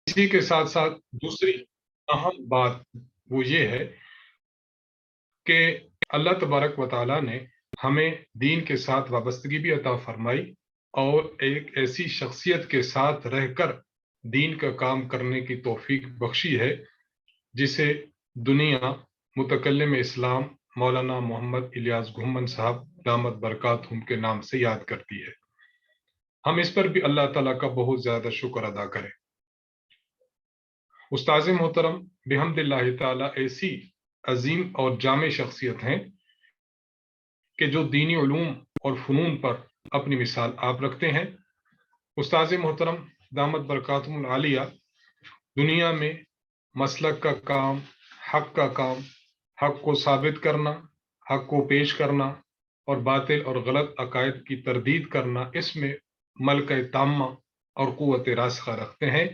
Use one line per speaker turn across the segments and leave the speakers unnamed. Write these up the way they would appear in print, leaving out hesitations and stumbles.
اسی کے ساتھ ساتھ دوسری اہم بات وہ یہ ہے کہ اللہ تبارک و تعالیٰ نے ہمیں دین کے ساتھ وابستگی بھی عطا فرمائی اور ایک ایسی شخصیت کے ساتھ رہ کر دین کا کام کرنے کی توفیق بخشی ہے جسے دنیا متکلم اسلام مولانا محمد الیاس گھمن صاحب دامت برکاتہم کے نام سے یاد کرتی ہے۔ ہم اس پر بھی اللہ تعالیٰ کا بہت زیادہ شکر ادا کریں۔ استاذ محترم بحمد اللہ تعالیٰ ایسی عظیم اور جامع شخصیت ہیں کہ جو دینی علوم اور فنون پر اپنی مثال آپ رکھتے ہیں۔ استاذ محترم دامت برکاتہم العالیہ دنیا میں مسلک کا کام، حق کا کام، حق کو ثابت کرنا، حق کو پیش کرنا اور باطل اور غلط عقائد کی تردید کرنا، اس میں ملکہ تامہ اور قوت راسخہ رکھتے ہیں۔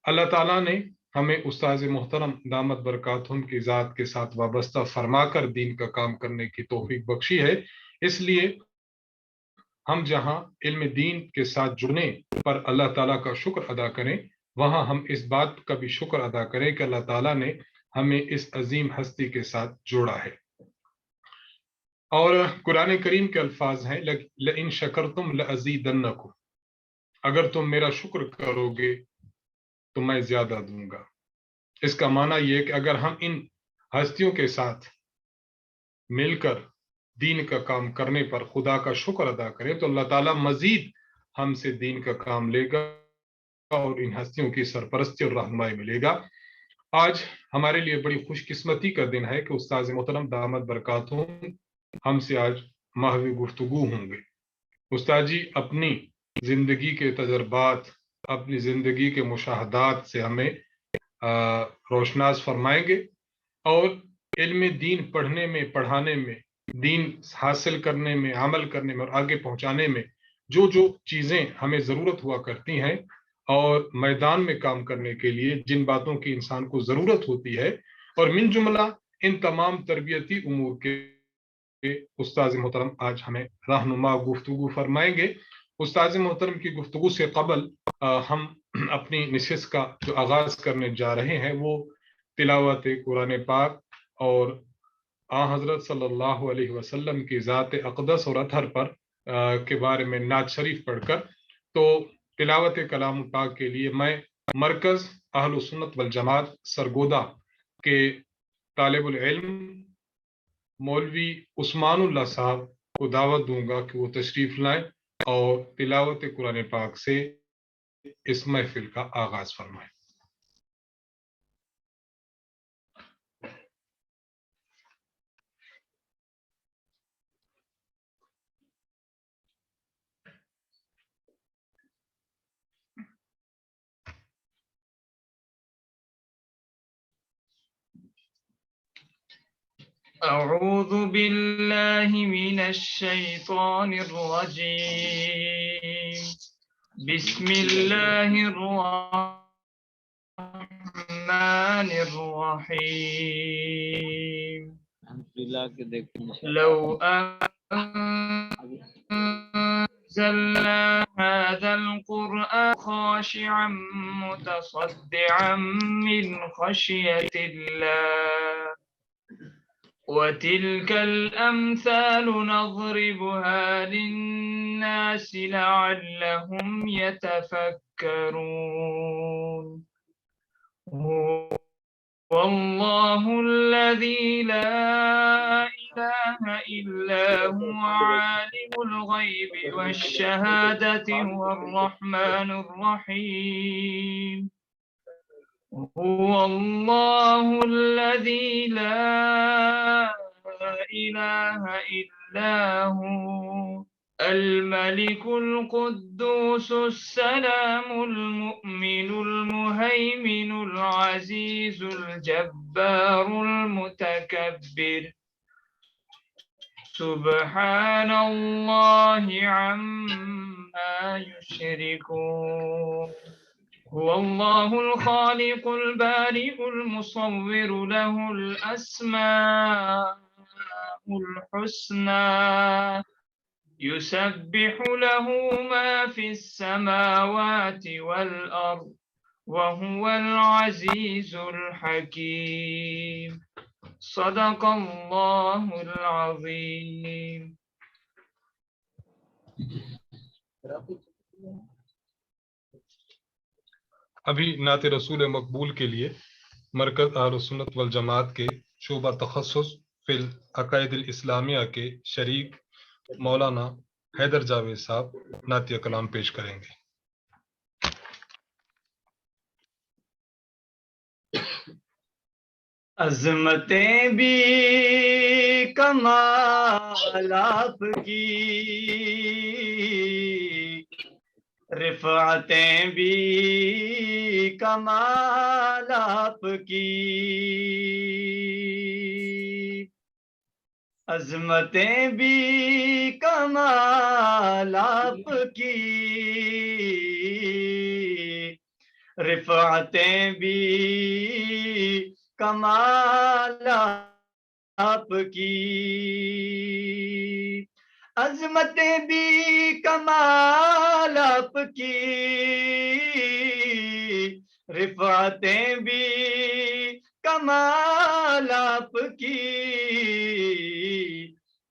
اللہ تعالیٰ نے ہمیں استاذ محترم دامت برکاتہم کی ذات کے ساتھ وابستہ فرما کر دین کا کام کرنے کی توفیق بخشی ہے۔ اس لیے ہم جہاں علم دین کے ساتھ جڑنے پر اللہ تعالیٰ کا شکر ادا کریں، وہاں ہم اس بات کا بھی شکر ادا کریں کہ اللہ تعالیٰ نے ہمیں اس عظیم ہستی کے ساتھ جوڑا ہے۔ اور قرآن کریم کے الفاظ ہیں لَإِن شَكَرْتُمْ لَأَزِيدَنَّكُمْ، اگر تم میرا شکر کرو گے تو میں زیادہ دوں گا۔ اس کا معنی یہ ہے کہ اگر ہم ان ہستیوں کے ساتھ مل کر دین کا کام کرنے پر خدا کا شکر ادا کریں تو اللہ تعالیٰ مزید ہم سے دین کا کام لے گا اور ان ہستیوں کی سرپرستی اور رہنمائی ملے گا۔ آج ہمارے لیے بڑی خوش قسمتی کا دن ہے کہ استاذ محترم دامت برکاتہم ہم سے آج محو گفتگو ہوں گے۔ استاد جی اپنی زندگی کے تجربات، اپنی زندگی کے مشاہدات سے ہمیں روشناس فرمائیں گے اور علم دین پڑھنے میں، پڑھانے میں، دین حاصل کرنے میں، عمل کرنے میں اور آگے پہنچانے میں جو جو چیزیں ہمیں ضرورت ہوا کرتی ہیں اور میدان میں کام کرنے کے لیے جن باتوں کی انسان کو ضرورت ہوتی ہے، اور من جملہ ان تمام تربیتی امور کے استاذ محترم آج ہمیں رہنما گفتگو فرمائیں گے۔ استاذ محترم کی گفتگو سے قبل ہم اپنی نشست کا جو آغاز کرنے جا رہے ہیں وہ تلاوت قرآن پاک اور حضرت صلی اللہ علیہ وسلم کی ذات اقدس اور اطہر پر کے بارے میں نعت شریف پڑھ کر، تو تلاوت کلام پاک کے لیے میں مرکز اہل سنت والجماعت سرگودا کے طالب العلم مولوی عثمان اللہ صاحب کو دعوت دوں گا کہ وہ تشریف لائیں اور تلاوت قرآن پاک سے اس محفل کا آغاز فرمائیں۔
أعوذ بالله من الشيطان الرجيم، بسم الله الرحمن الرحيم۔ لو أنزلنا هذا القرآن خاشعا متصدعا من خشية الله وتلك الأمثال نضربها للناس لعلهم يتفكرون۔ هو الله الذي لا إله إلا هو عالم الغيب والشهادة هو الرحمن الرحيم۔ هو الله الذي لا إله إلا هو الملك القدوس السلام المؤمن المهيمن العزيز الجبار المتكبر، سبحان الله عما يشركون۔ هو الله الخالق البارئ المصور له الأسماء الحسنى يسبح له ما في السماوات والأرض وهو العزيز الحكيم. صدق الله العظيم.
ابھی نعت رسول مقبول کے لیے مرکز اہل سنت والجماعت کے شعبہ تخصص فی العقائد الاسلامیہ کے شریک مولانا حیدر جاوید صاحب نعتیہ کلام پیش کریں گے۔
عظمتیں بھی کمال آپ کی، رفعتیں بھی کمال آپ کی، عظمتیں بھی کمال آپ کی، رفعتیں بھی کمال آپ کی، عظمتیں بھی کمال آپ کی، رفعتیں بھی کمال آپ کی،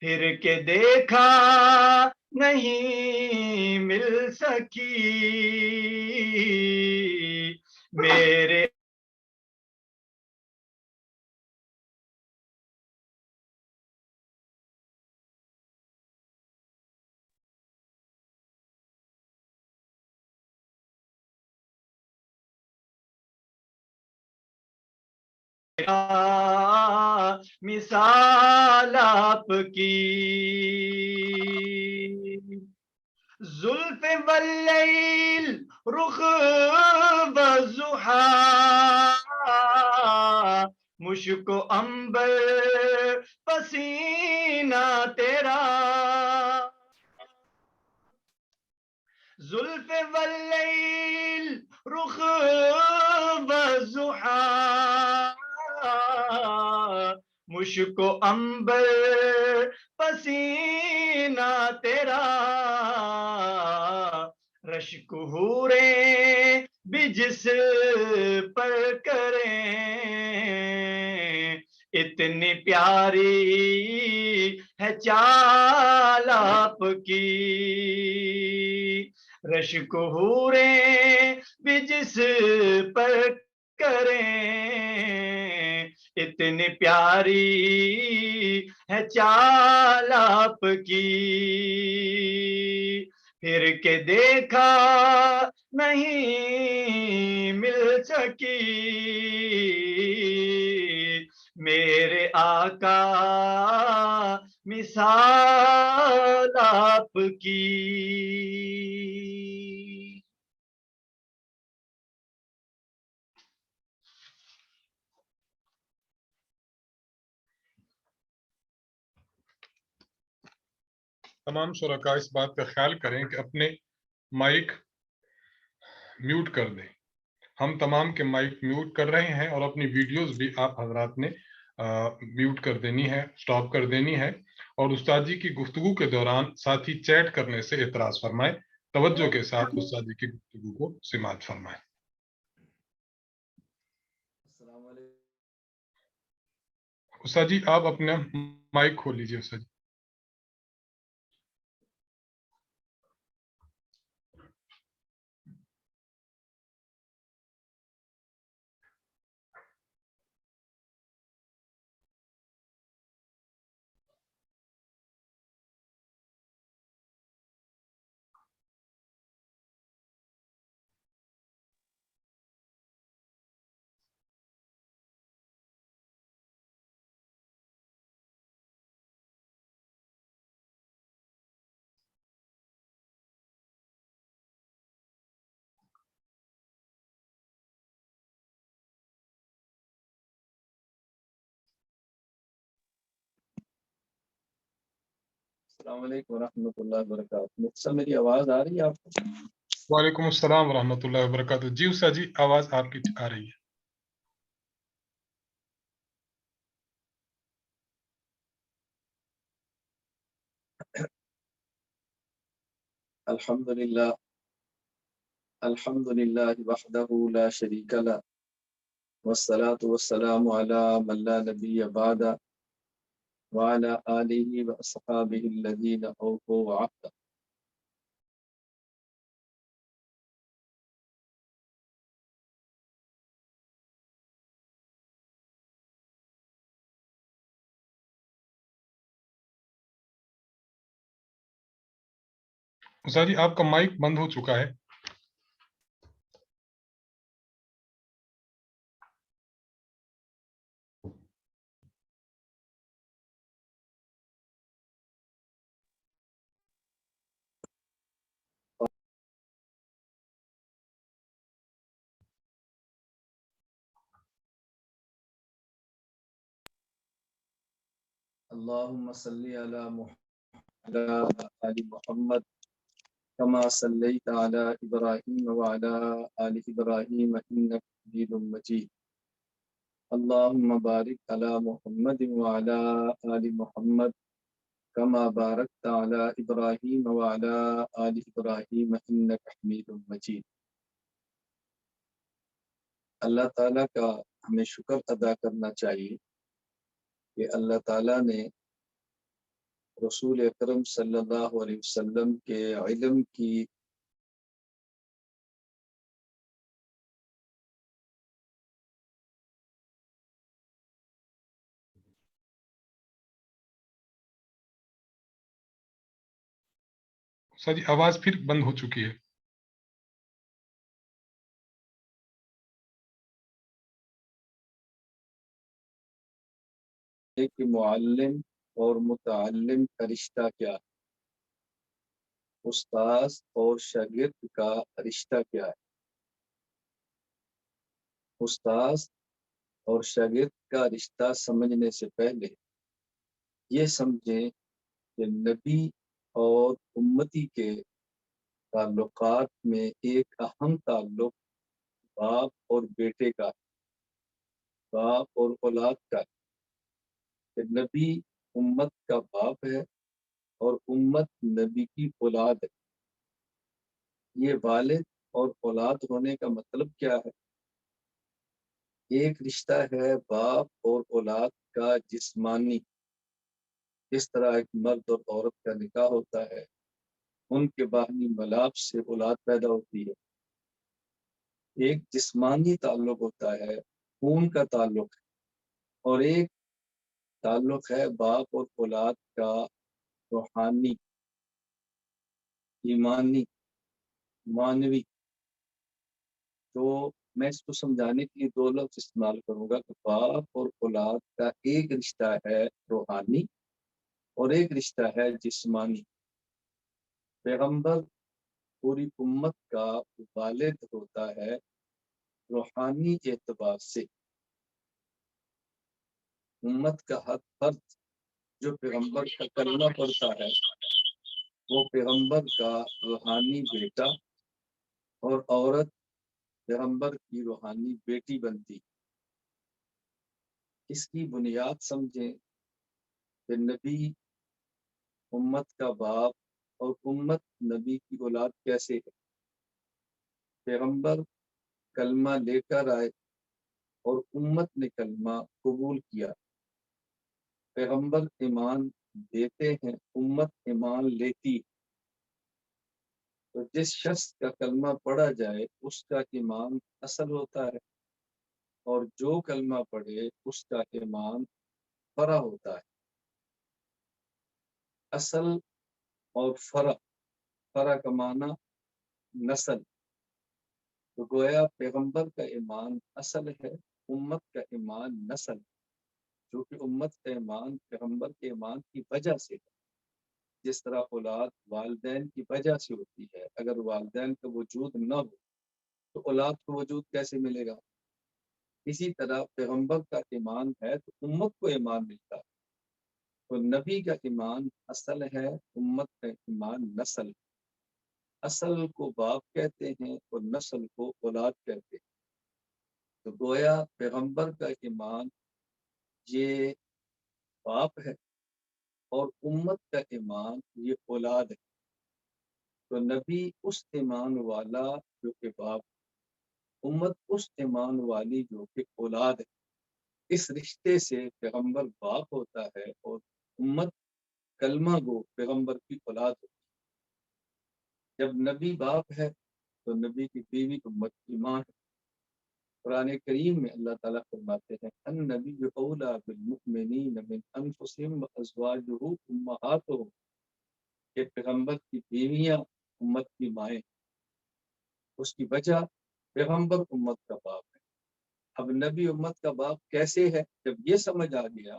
پھر کے دیکھا نہیں مل سکی میرے مثال آپ کی، زلف واللیل رخ والضحا، مشک و عنبر پسینہ تیرا، زلف واللیل رخ والضحا، مشک و عنبر پسینہ تیرا، رشک حوریں بھی جس پر کریں اتنی پیاری ہے چال آپ کی، رشک حوریں بھی جس پر کریں اتنی پیاری ہے چال آپ کی، پھر کے دیکھا نہیں مل سکی میرے آقا مثال آپ کی۔
تمام شرکاء اس بات کا خیال کریں کہ اپنے مائک میوٹ کر دیں۔ ہم تمام کے مائک میوٹ کر رہے ہیں اور اپنی ویڈیوز بھی آپ حضرات نے میوٹ کر دینی ہے، سٹاپ کر دینی ہے، اور استاد جی کی گفتگو کے دوران ساتھی چیٹ کرنے سے اعتراض فرمائیں، توجہ کے ساتھ استاد جی کی گفتگو کو سماعت فرمائیں۔ استاد جی آپ اپنا مائک کھول لیجیے۔ استاد جی
السلام علیکم ورحمۃ اللہ وبرکاتہ۔ مفتی میری آواز آ رہی ہے آپ کو؟
وعلیکم السلام ورحمۃ اللہ وبرکاتہ۔ جی استاد جی آواز آپ کی آ رہی ہے۔
الحمدللہ الحمد لله وحده لا شريك له والصلاة والسلام على من لا نبي بعد وعلى آله وأصحابه الذين أوفوا وعهدا.
استاد جی آپ کا مائک بند ہو چکا ہے.
اللهم صل على محمد وعلى آل محمد كما صليت على إبراهيم وعلى آل إبراهيم إنك حميد مجيد. اللهم بارك على محمد وعلى آل محمد كما باركت على إبراهيم وعلى آل إبراهيم إنك حميد مجيد. اللہ تعالیٰ کا ہمیں شکر ادا کرنا چاہیے کہ اللہ تعالیٰ نے رسول اکرم صلی اللہ علیہ وسلم کے علم کی
استاد جی آواز پھر بند ہو چکی ہے.
کہ معلم اور متعلم کا رشتہ کیا ہے، استاذ اور شاگرد کا رشتہ کیا ہے. استاذ اور شاگرد کا رشتہ سمجھنے سے پہلے یہ سمجھیں کہ نبی اور امتی کے تعلقات میں ایک اہم تعلق باپ اور بیٹے کا ہے، باپ اور اولاد کا ہے. کہ نبی امت کا باپ ہے اور امت نبی کی اولاد ہے. یہ والد اور اولاد ہونے کا مطلب کیا ہے؟ ایک رشتہ ہے باپ اور اولاد کا جسمانی، اس طرح ایک مرد اور عورت کا نکاح ہوتا ہے، ان کے باہمی ملاپ سے اولاد پیدا ہوتی ہے. ایک جسمانی تعلق ہوتا ہے، خون کا تعلق ہے، اور ایک تعلق ہے باپ اور اولاد کا روحانی، ایمانی، معنوی. تو میں اس کو سمجھانے کے لیے دو لفظ استعمال کروں گا کہ باپ اور اولاد کا ایک رشتہ ہے روحانی اور ایک رشتہ ہے جسمانی. پیغمبر پوری امت کا والد ہوتا ہے روحانی اعتبار سے. امت کا ہر فرد جو پیغمبر کا کلمہ پڑھتا ہے وہ پیغمبر کا روحانی بیٹا اور عورت پیغمبر کی روحانی بیٹی بنتی. اس کی بنیاد سمجھیں کہ نبی امت کا باپ اور امت نبی کی اولاد کیسے ہے. پیغمبر کلمہ لے کر آئے اور امت نے کلمہ قبول کیا. پیغمبر ایمان دیتے ہیں، امت ایمان لیتی. تو جس شخص کا کلمہ پڑھا جائے اس کا ایمان اصل ہوتا ہے، اور جو کلمہ پڑھے اس کا ایمان فرع ہوتا ہے. اصل اور فرع، فرع کا معنی نسل. تو گویا پیغمبر کا ایمان اصل ہے، امت کا ایمان نسل، جو کہ امت کا ایمان پیغمبر کے ایمان کی وجہ سے ہے. جس طرح اولاد والدین کی وجہ سے ہوتی ہے، اگر والدین کا وجود نہ ہو تو اولاد کو وجود کیسے ملے گا؟ اسی طرح پیغمبر کا ایمان ہے تو امت کو ایمان ملتا ہے. تو نبی کا ایمان اصل ہے، امت کا ایمان نسل. اصل کو باپ کہتے ہیں اور نسل کو اولاد کہتے ہیں. تو گویا پیغمبر کا ایمان یہ باپ ہے اور امت کا ایمان یہ اولاد ہے. تو نبی اس ایمان والا جو کہ باپ، امت اس ایمان والی جو کہ اولاد ہے. اس رشتے سے پیغمبر باپ ہوتا ہے اور امت کلمہ گو پیغمبر کی اولاد ہوتی ہے. جب نبی باپ ہے تو نبی کی بیوی امت کی ماں ہے. قرآن کریم میں اللہ تعالیٰ فرماتے ہیں النبی اولیٰ بالمؤمنین من انفسہم وازواجہ امہاتہم، کہ پیغمبر کی بیویاں امت کی مائیں. اس کی وجہ پیغمبر امت کا باپ ہے. اب نبی امت کا باپ کیسے ہے؟ جب یہ سمجھ آ گیا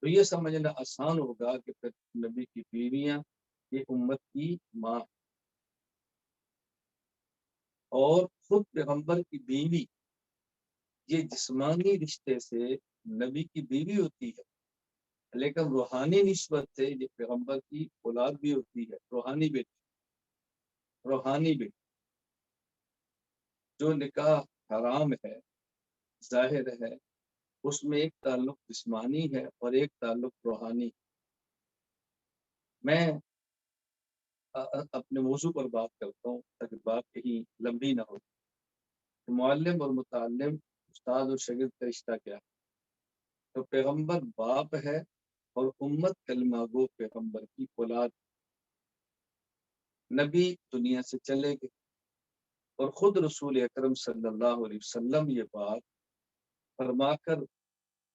تو یہ سمجھنا آسان ہوگا کہ پھر نبی کی بیویاں یہ امت کی ماں، اور خود پیغمبر کی بیوی یہ جسمانی رشتے سے نبی کی بیوی ہوتی ہے، لیکن روحانی نسبت سے یہ پیغمبر کی اولاد بھی ہوتی ہے. روحانی بیٹی، روحانی بیٹی. جو نکاح حرام ہے ظاہر ہے اس میں ایک تعلق جسمانی ہے اور ایک تعلق روحانی. میں اپنے موضوع پر بات کرتا ہوں تاکہ بات کہیں لمبی نہ ہو. معلم اور متعلم، استاد اور شاگرد کا رشتہ کیا ہے؟ تو پیغمبر باپ ہے اور امت کلمہ گو پیغمبر کی اولاد. نبی دنیا سے چلے گئے اور خود رسول اکرم صلی اللہ علیہ وسلم یہ بات فرما کر،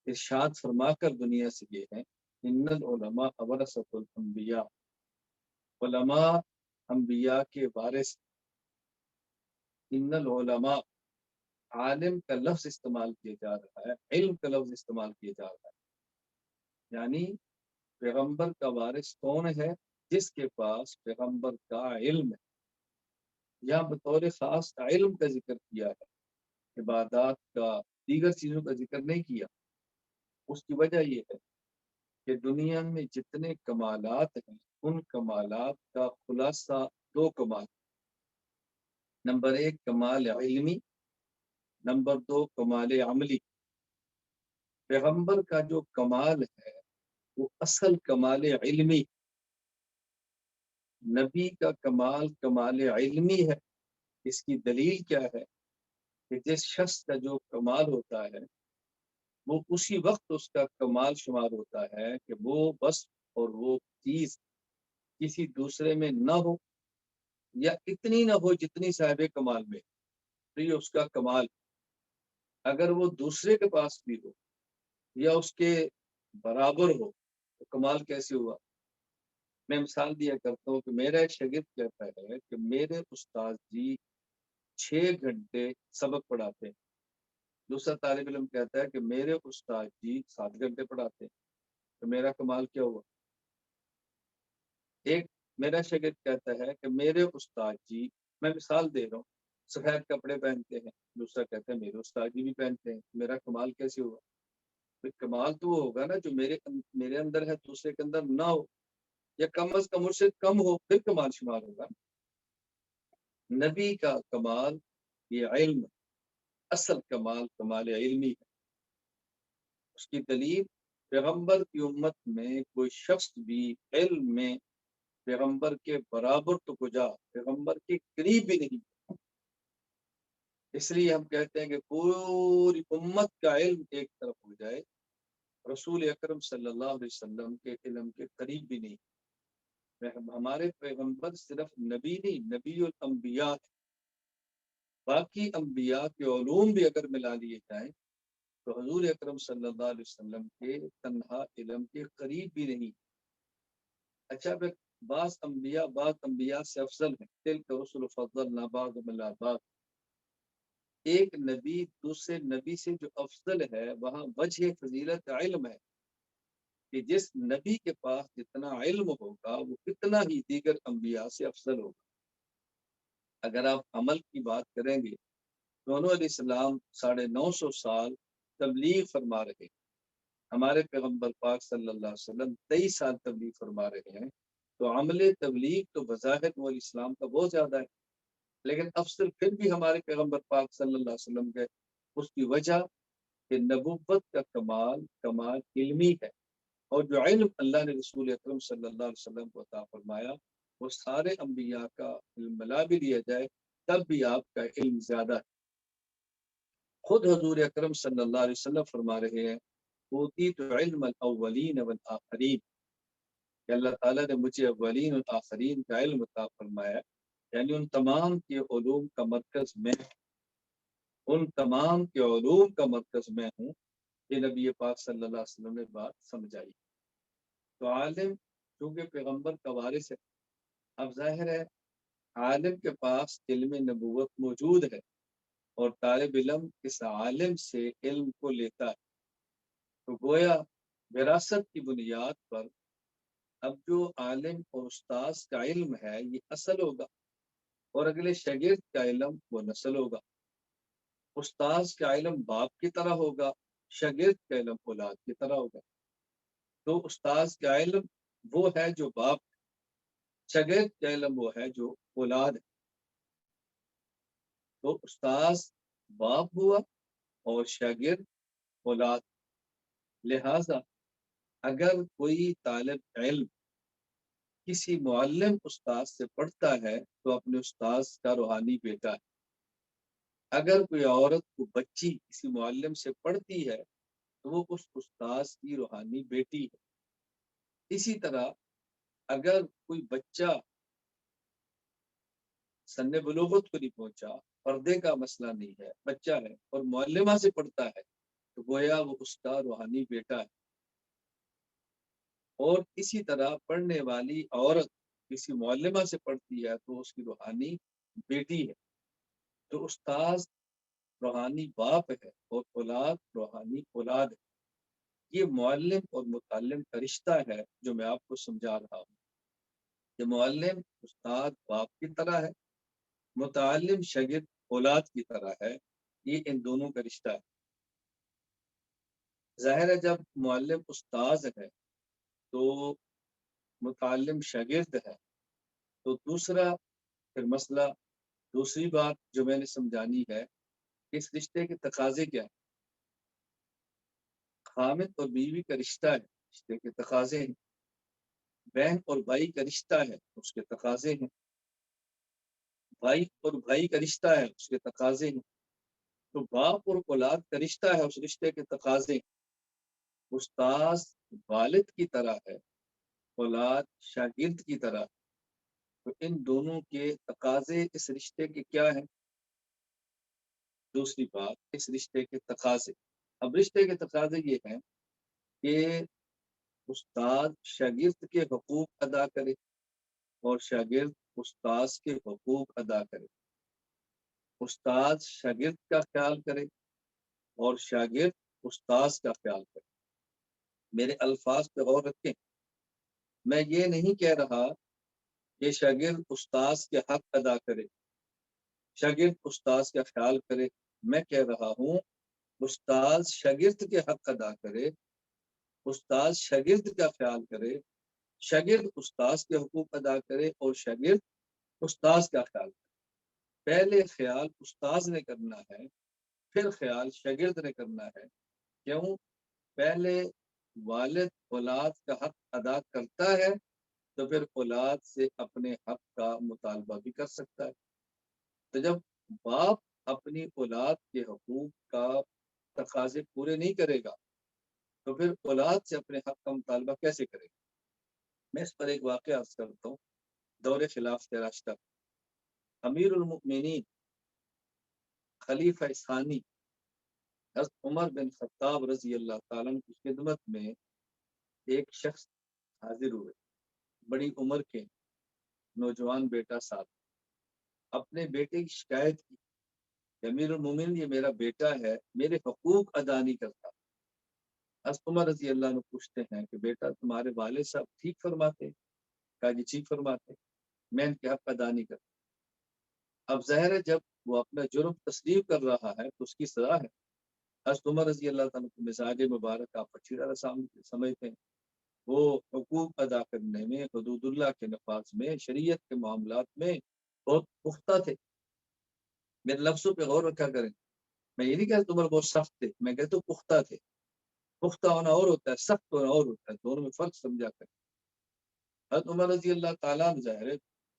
ارشاد فرما کر دنیا سے گئے ہیں ان العلماء ورثۃ الانبیاء، علماء انبیاء کے وارث. ان العلماء، عالم کا لفظ استعمال کیا جا رہا ہے، علم کا لفظ استعمال کیا جا رہا ہے. یعنی پیغمبر کا وارث کون ہے؟ جس کے پاس پیغمبر کا علم ہے. یا بطور خاص علم کا ذکر کیا ہے، عبادات کا، دیگر چیزوں کا ذکر نہیں کیا. اس کی وجہ یہ ہے کہ دنیا میں جتنے کمالات ہیں ان کمالات کا خلاصہ دو کمال. نمبر ایک کمال علمی، نمبر دو کمال عملی. پیغمبر کا جو کمال ہے وہ اصل کمال علمی. نبی کا کمال کمال علمی ہے. اس کی دلیل کیا ہے کہ جس شخص کا جو کمال ہوتا ہے وہ اسی وقت اس کا کمال شمار ہوتا ہے کہ وہ بس اور وہ چیز کسی دوسرے میں نہ ہو یا اتنی نہ ہو جتنی صاحب کمال میں، تو یہ اس کا کمال. اگر وہ دوسرے کے پاس بھی ہو یا اس کے برابر ہو تو کمال کیسے ہوا؟ میں مثال دیا کرتا ہوں کہ میرا ایک شاگرد کہتا ہے کہ میرے استاد جی 6 گھنٹے سبق پڑھاتے ہیں. دوسرا طالب علم کہتا ہے کہ میرے استاد جی 7 گھنٹے پڑھاتے ہیں. تو میرا کمال کیا ہوا؟ ایک میرا شاگرد کہتا ہے کہ میرے استاد جی، میں مثال دے رہا ہوں، سفید کپڑے پہنتے ہیں. دوسرا کہتا ہے میرے استاد جی بھی پہنتے ہیں. میرا کمال کیسے ہوا؟ کمال تو وہ ہوگا نا جو میرے اندر ہے دوسرے کے اندر نہ ہو، یا کم از کم اس سے کم ہو، پھر کمال شمار ہوگا. نبی کا کمال یہ علم، اصل کمال کمال علمی ہے. اس کی دلیل پیغمبر کی امت میں کوئی شخص بھی علم میں پیغمبر کے برابر تو کجا پیغمبر کے قریب بھی نہیں. اس لیے ہم کہتے ہیں کہ پوری امت کا علم ایک طرف ہو جائے، رسول اکرم صلی اللہ علیہ وسلم کے علم کے قریب بھی نہیں. ہمارے پیغمبر صرف نبی نہیں، نبی الانبیاء ہے. باقی انبیاء کے علوم بھی اگر ملا لیے جائیں تو حضور اکرم صلی اللہ علیہ وسلم کے تنہا علم کے قریب بھی نہیں. اچھا پھر بعض انبیاء سے افضل ہیں. تلک رسل فضلنا بعضهم علی بعض. ایک نبی دوسرے نبی سے جو افضل ہے وہاں وجہ فضیلت علم ہے کہ جس نبی کے پاس جتنا علم ہوگا وہ اتنا ہی دیگر انبیاء سے افضل ہوگا. اگر آپ عمل کی بات کریں گے، دونوں علیہ السلام 950 سال تبلیغ فرما رہے. ہمارے پیغمبر پاک صلی اللہ علیہ وسلم 23 سال تبلیغ فرما رہے ہیں. تو عمل تبلیغ تو بظاہر وہ اسلام کا بہت زیادہ ہے، لیکن افضل پھر بھی ہمارے پیغمبر پاک صلی اللہ علیہ وسلم کے. اس کی وجہ کہ نبوت کا کمال کمال علمی ہے، اور جو علم اللہ نے رسول اکرم صلی اللہ علیہ وسلم کو عطا فرمایا وہ سارے انبیاء کا علم ملا بھی لیا جائے تب بھی آپ کا علم زیادہ ہے۔ خود حضور اکرم صلی اللہ علیہ وسلم فرما رہے ہیں اوتیت علم الاولین والآخرین کہ اللہ تعالیٰ نے مجھے اولین اور آخرین کا علم عطا فرمایا، یعنی ان تمام کے علوم کا مرکز میں، ان تمام کے علوم کا مرکز میں ہوں۔ یہ نبی پاک صلی اللہ علیہ وسلم نے بات سمجھائی۔ تو عالم چونکہ پیغمبر کا وارث ہے، اب ظاہر ہے عالم کے پاس علم نبوت موجود ہے اور طالب علم اس عالم سے علم کو لیتا ہے، تو گویا وراثت کی بنیاد پر اب جو عالم اور استاذ کا علم ہے یہ اصل ہوگا اور اگلے شاگرد کا علم وہ نسل ہوگا۔ استاذ کا علم باپ کی طرح ہوگا، شاگرد کا علم اولاد کی طرح ہوگا۔ تو استاذ کا علم وہ ہے جو باپ، شاگرد کا علم وہ ہے جو اولاد ہے۔ تو استاذ باپ ہوا اور شاگرد اولاد۔ لہذا اگر کوئی طالب علم کسی معلم استاذ سے پڑھتا ہے تو اپنے استاذ کا روحانی بیٹا ہے۔ اگر کوئی عورت کو بچی کسی معلم سے پڑھتی ہے تو وہ اس استاذ کی روحانی بیٹی ہے۔ اسی طرح اگر کوئی بچہ سن بلوغت کو نہیں پہنچا، پردے کا مسئلہ نہیں ہے، بچہ ہے اور معلمہ سے پڑھتا ہے تو گویا وہ اس کا روحانی بیٹا ہے۔ اور اسی طرح پڑھنے والی عورت کسی معلمہ سے پڑھتی ہے تو اس کی روحانی بیٹی ہے۔ تو استاذ روحانی باپ ہے اور اولاد روحانی اولاد ہے۔ یہ معلم اور متعلم کا رشتہ ہے جو میں آپ کو سمجھا رہا ہوں۔ یہ معلم استاد باپ کی طرح ہے، متعلم شاگرد اولاد کی طرح ہے۔ یہ ان دونوں کا رشتہ ہے۔ ظاہر ہے جب معلم استاذ ہے تو متعلم شاگرد ہے، تو دوسرا پھر مسئلہ، دوسری بات جو میں نے سمجھانی ہے، اس رشتے کے تقاضے کیا ہیں؟ خامد اور بیوی کا رشتہ ہے، رشتے کے تقاضے ہیں۔ بہن اور بھائی کا رشتہ ہے، اس کے تقاضے ہیں۔ بھائی اور بھائی کا رشتہ ہے، اس کے تقاضے ہیں۔ تو باپ اور اولاد کا رشتہ ہے، اس رشتے کے تقاضے ہیں۔ استاذ والد کی طرح ہے، اولاد شاگرد کی طرح۔ تو ان دونوں کے تقاضے اس رشتے کے کیا ہیں؟ دوسری بات، اس رشتے کے تقاضے۔ اب رشتے کے تقاضے یہ ہیں کہ استاد شاگرد کے حقوق ادا کرے اور شاگرد استاذ کے حقوق ادا کرے۔ استاد شاگرد کا خیال کرے اور شاگرد استاذ کا خیال کرے۔ میرے الفاظ پہ غور رکھیں، میں یہ نہیں کہہ رہا کہ شاگرد استاذ کے حق ادا کرے، شاگرد استاذ کا خیال کرے۔ میں کہہ رہا ہوں استاذ شاگرد کے حق ادا کرے، استاذ شاگرد کا خیال کرے، شاگرد استاذ کے حقوق ادا کرے اور شاگرد استاذ کا خیال کرے۔ پہلے خیال استاذ نے کرنا ہے، پھر خیال شاگرد نے کرنا ہے۔ کیوں؟ پہلے والد اولاد کا حق ادا کرتا ہے تو پھر اولاد سے اپنے حق کا مطالبہ بھی کر سکتا ہے۔ تو جب باپ اپنی اولاد کے حقوق کا تقاضے پورے نہیں کرے گا تو پھر اولاد سے اپنے حق کا مطالبہ کیسے کرے گا؟ میں اس پر ایک واقعہ عرض کرتا ہوں۔ دور خلافت راشدہ امیر المؤمنین خلیفہ ثانی حضرت عمر بن خطاب رضی اللہ تعالیٰ عنہ کی خدمت میں ایک شخص حاضر ہوئے، بڑی عمر کے نوجوان بیٹا ساتھ، اپنے بیٹے کی شکایت کی کہ امیر المومنین یہ میرا بیٹا ہے، میرے حقوق ادا نہیں کرتا۔ حضرت عمر رضی اللہ عنہ پوچھتے ہیں کہ بیٹا تمہارے والد صاحب ٹھیک فرماتے؟ کہا جی ٹھیک فرماتے، میں ان کے حق ادا نہیں کرتا۔ اب ظاہر ہے جب وہ اپنا جرم تسلیم کر رہا ہے تو اس کی سزا ہے۔ حضرت عمر رضی اللہ تعالیٰ کو مزاج مبارک آپ اچھی طرح سمجھتے ہیں، وہ حقوق ادا کرنے میں، حدود اللہ کے نفاذ میں، شریعت کے معاملات میں بہت پختہ تھے۔ میرے لفظوں پہ غور رکھا کریں، میں یہ نہیں کہتا عمر بہت سخت تھے، میں کہتا ہوں پختہ تھے۔ پختہ ہونا اور ہوتا ہے، سخت ہونا اور ہوتا ہے، دونوں میں فرق سمجھا کریں۔ حضرت عمر رضی اللہ تعالیٰ ظاہر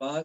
5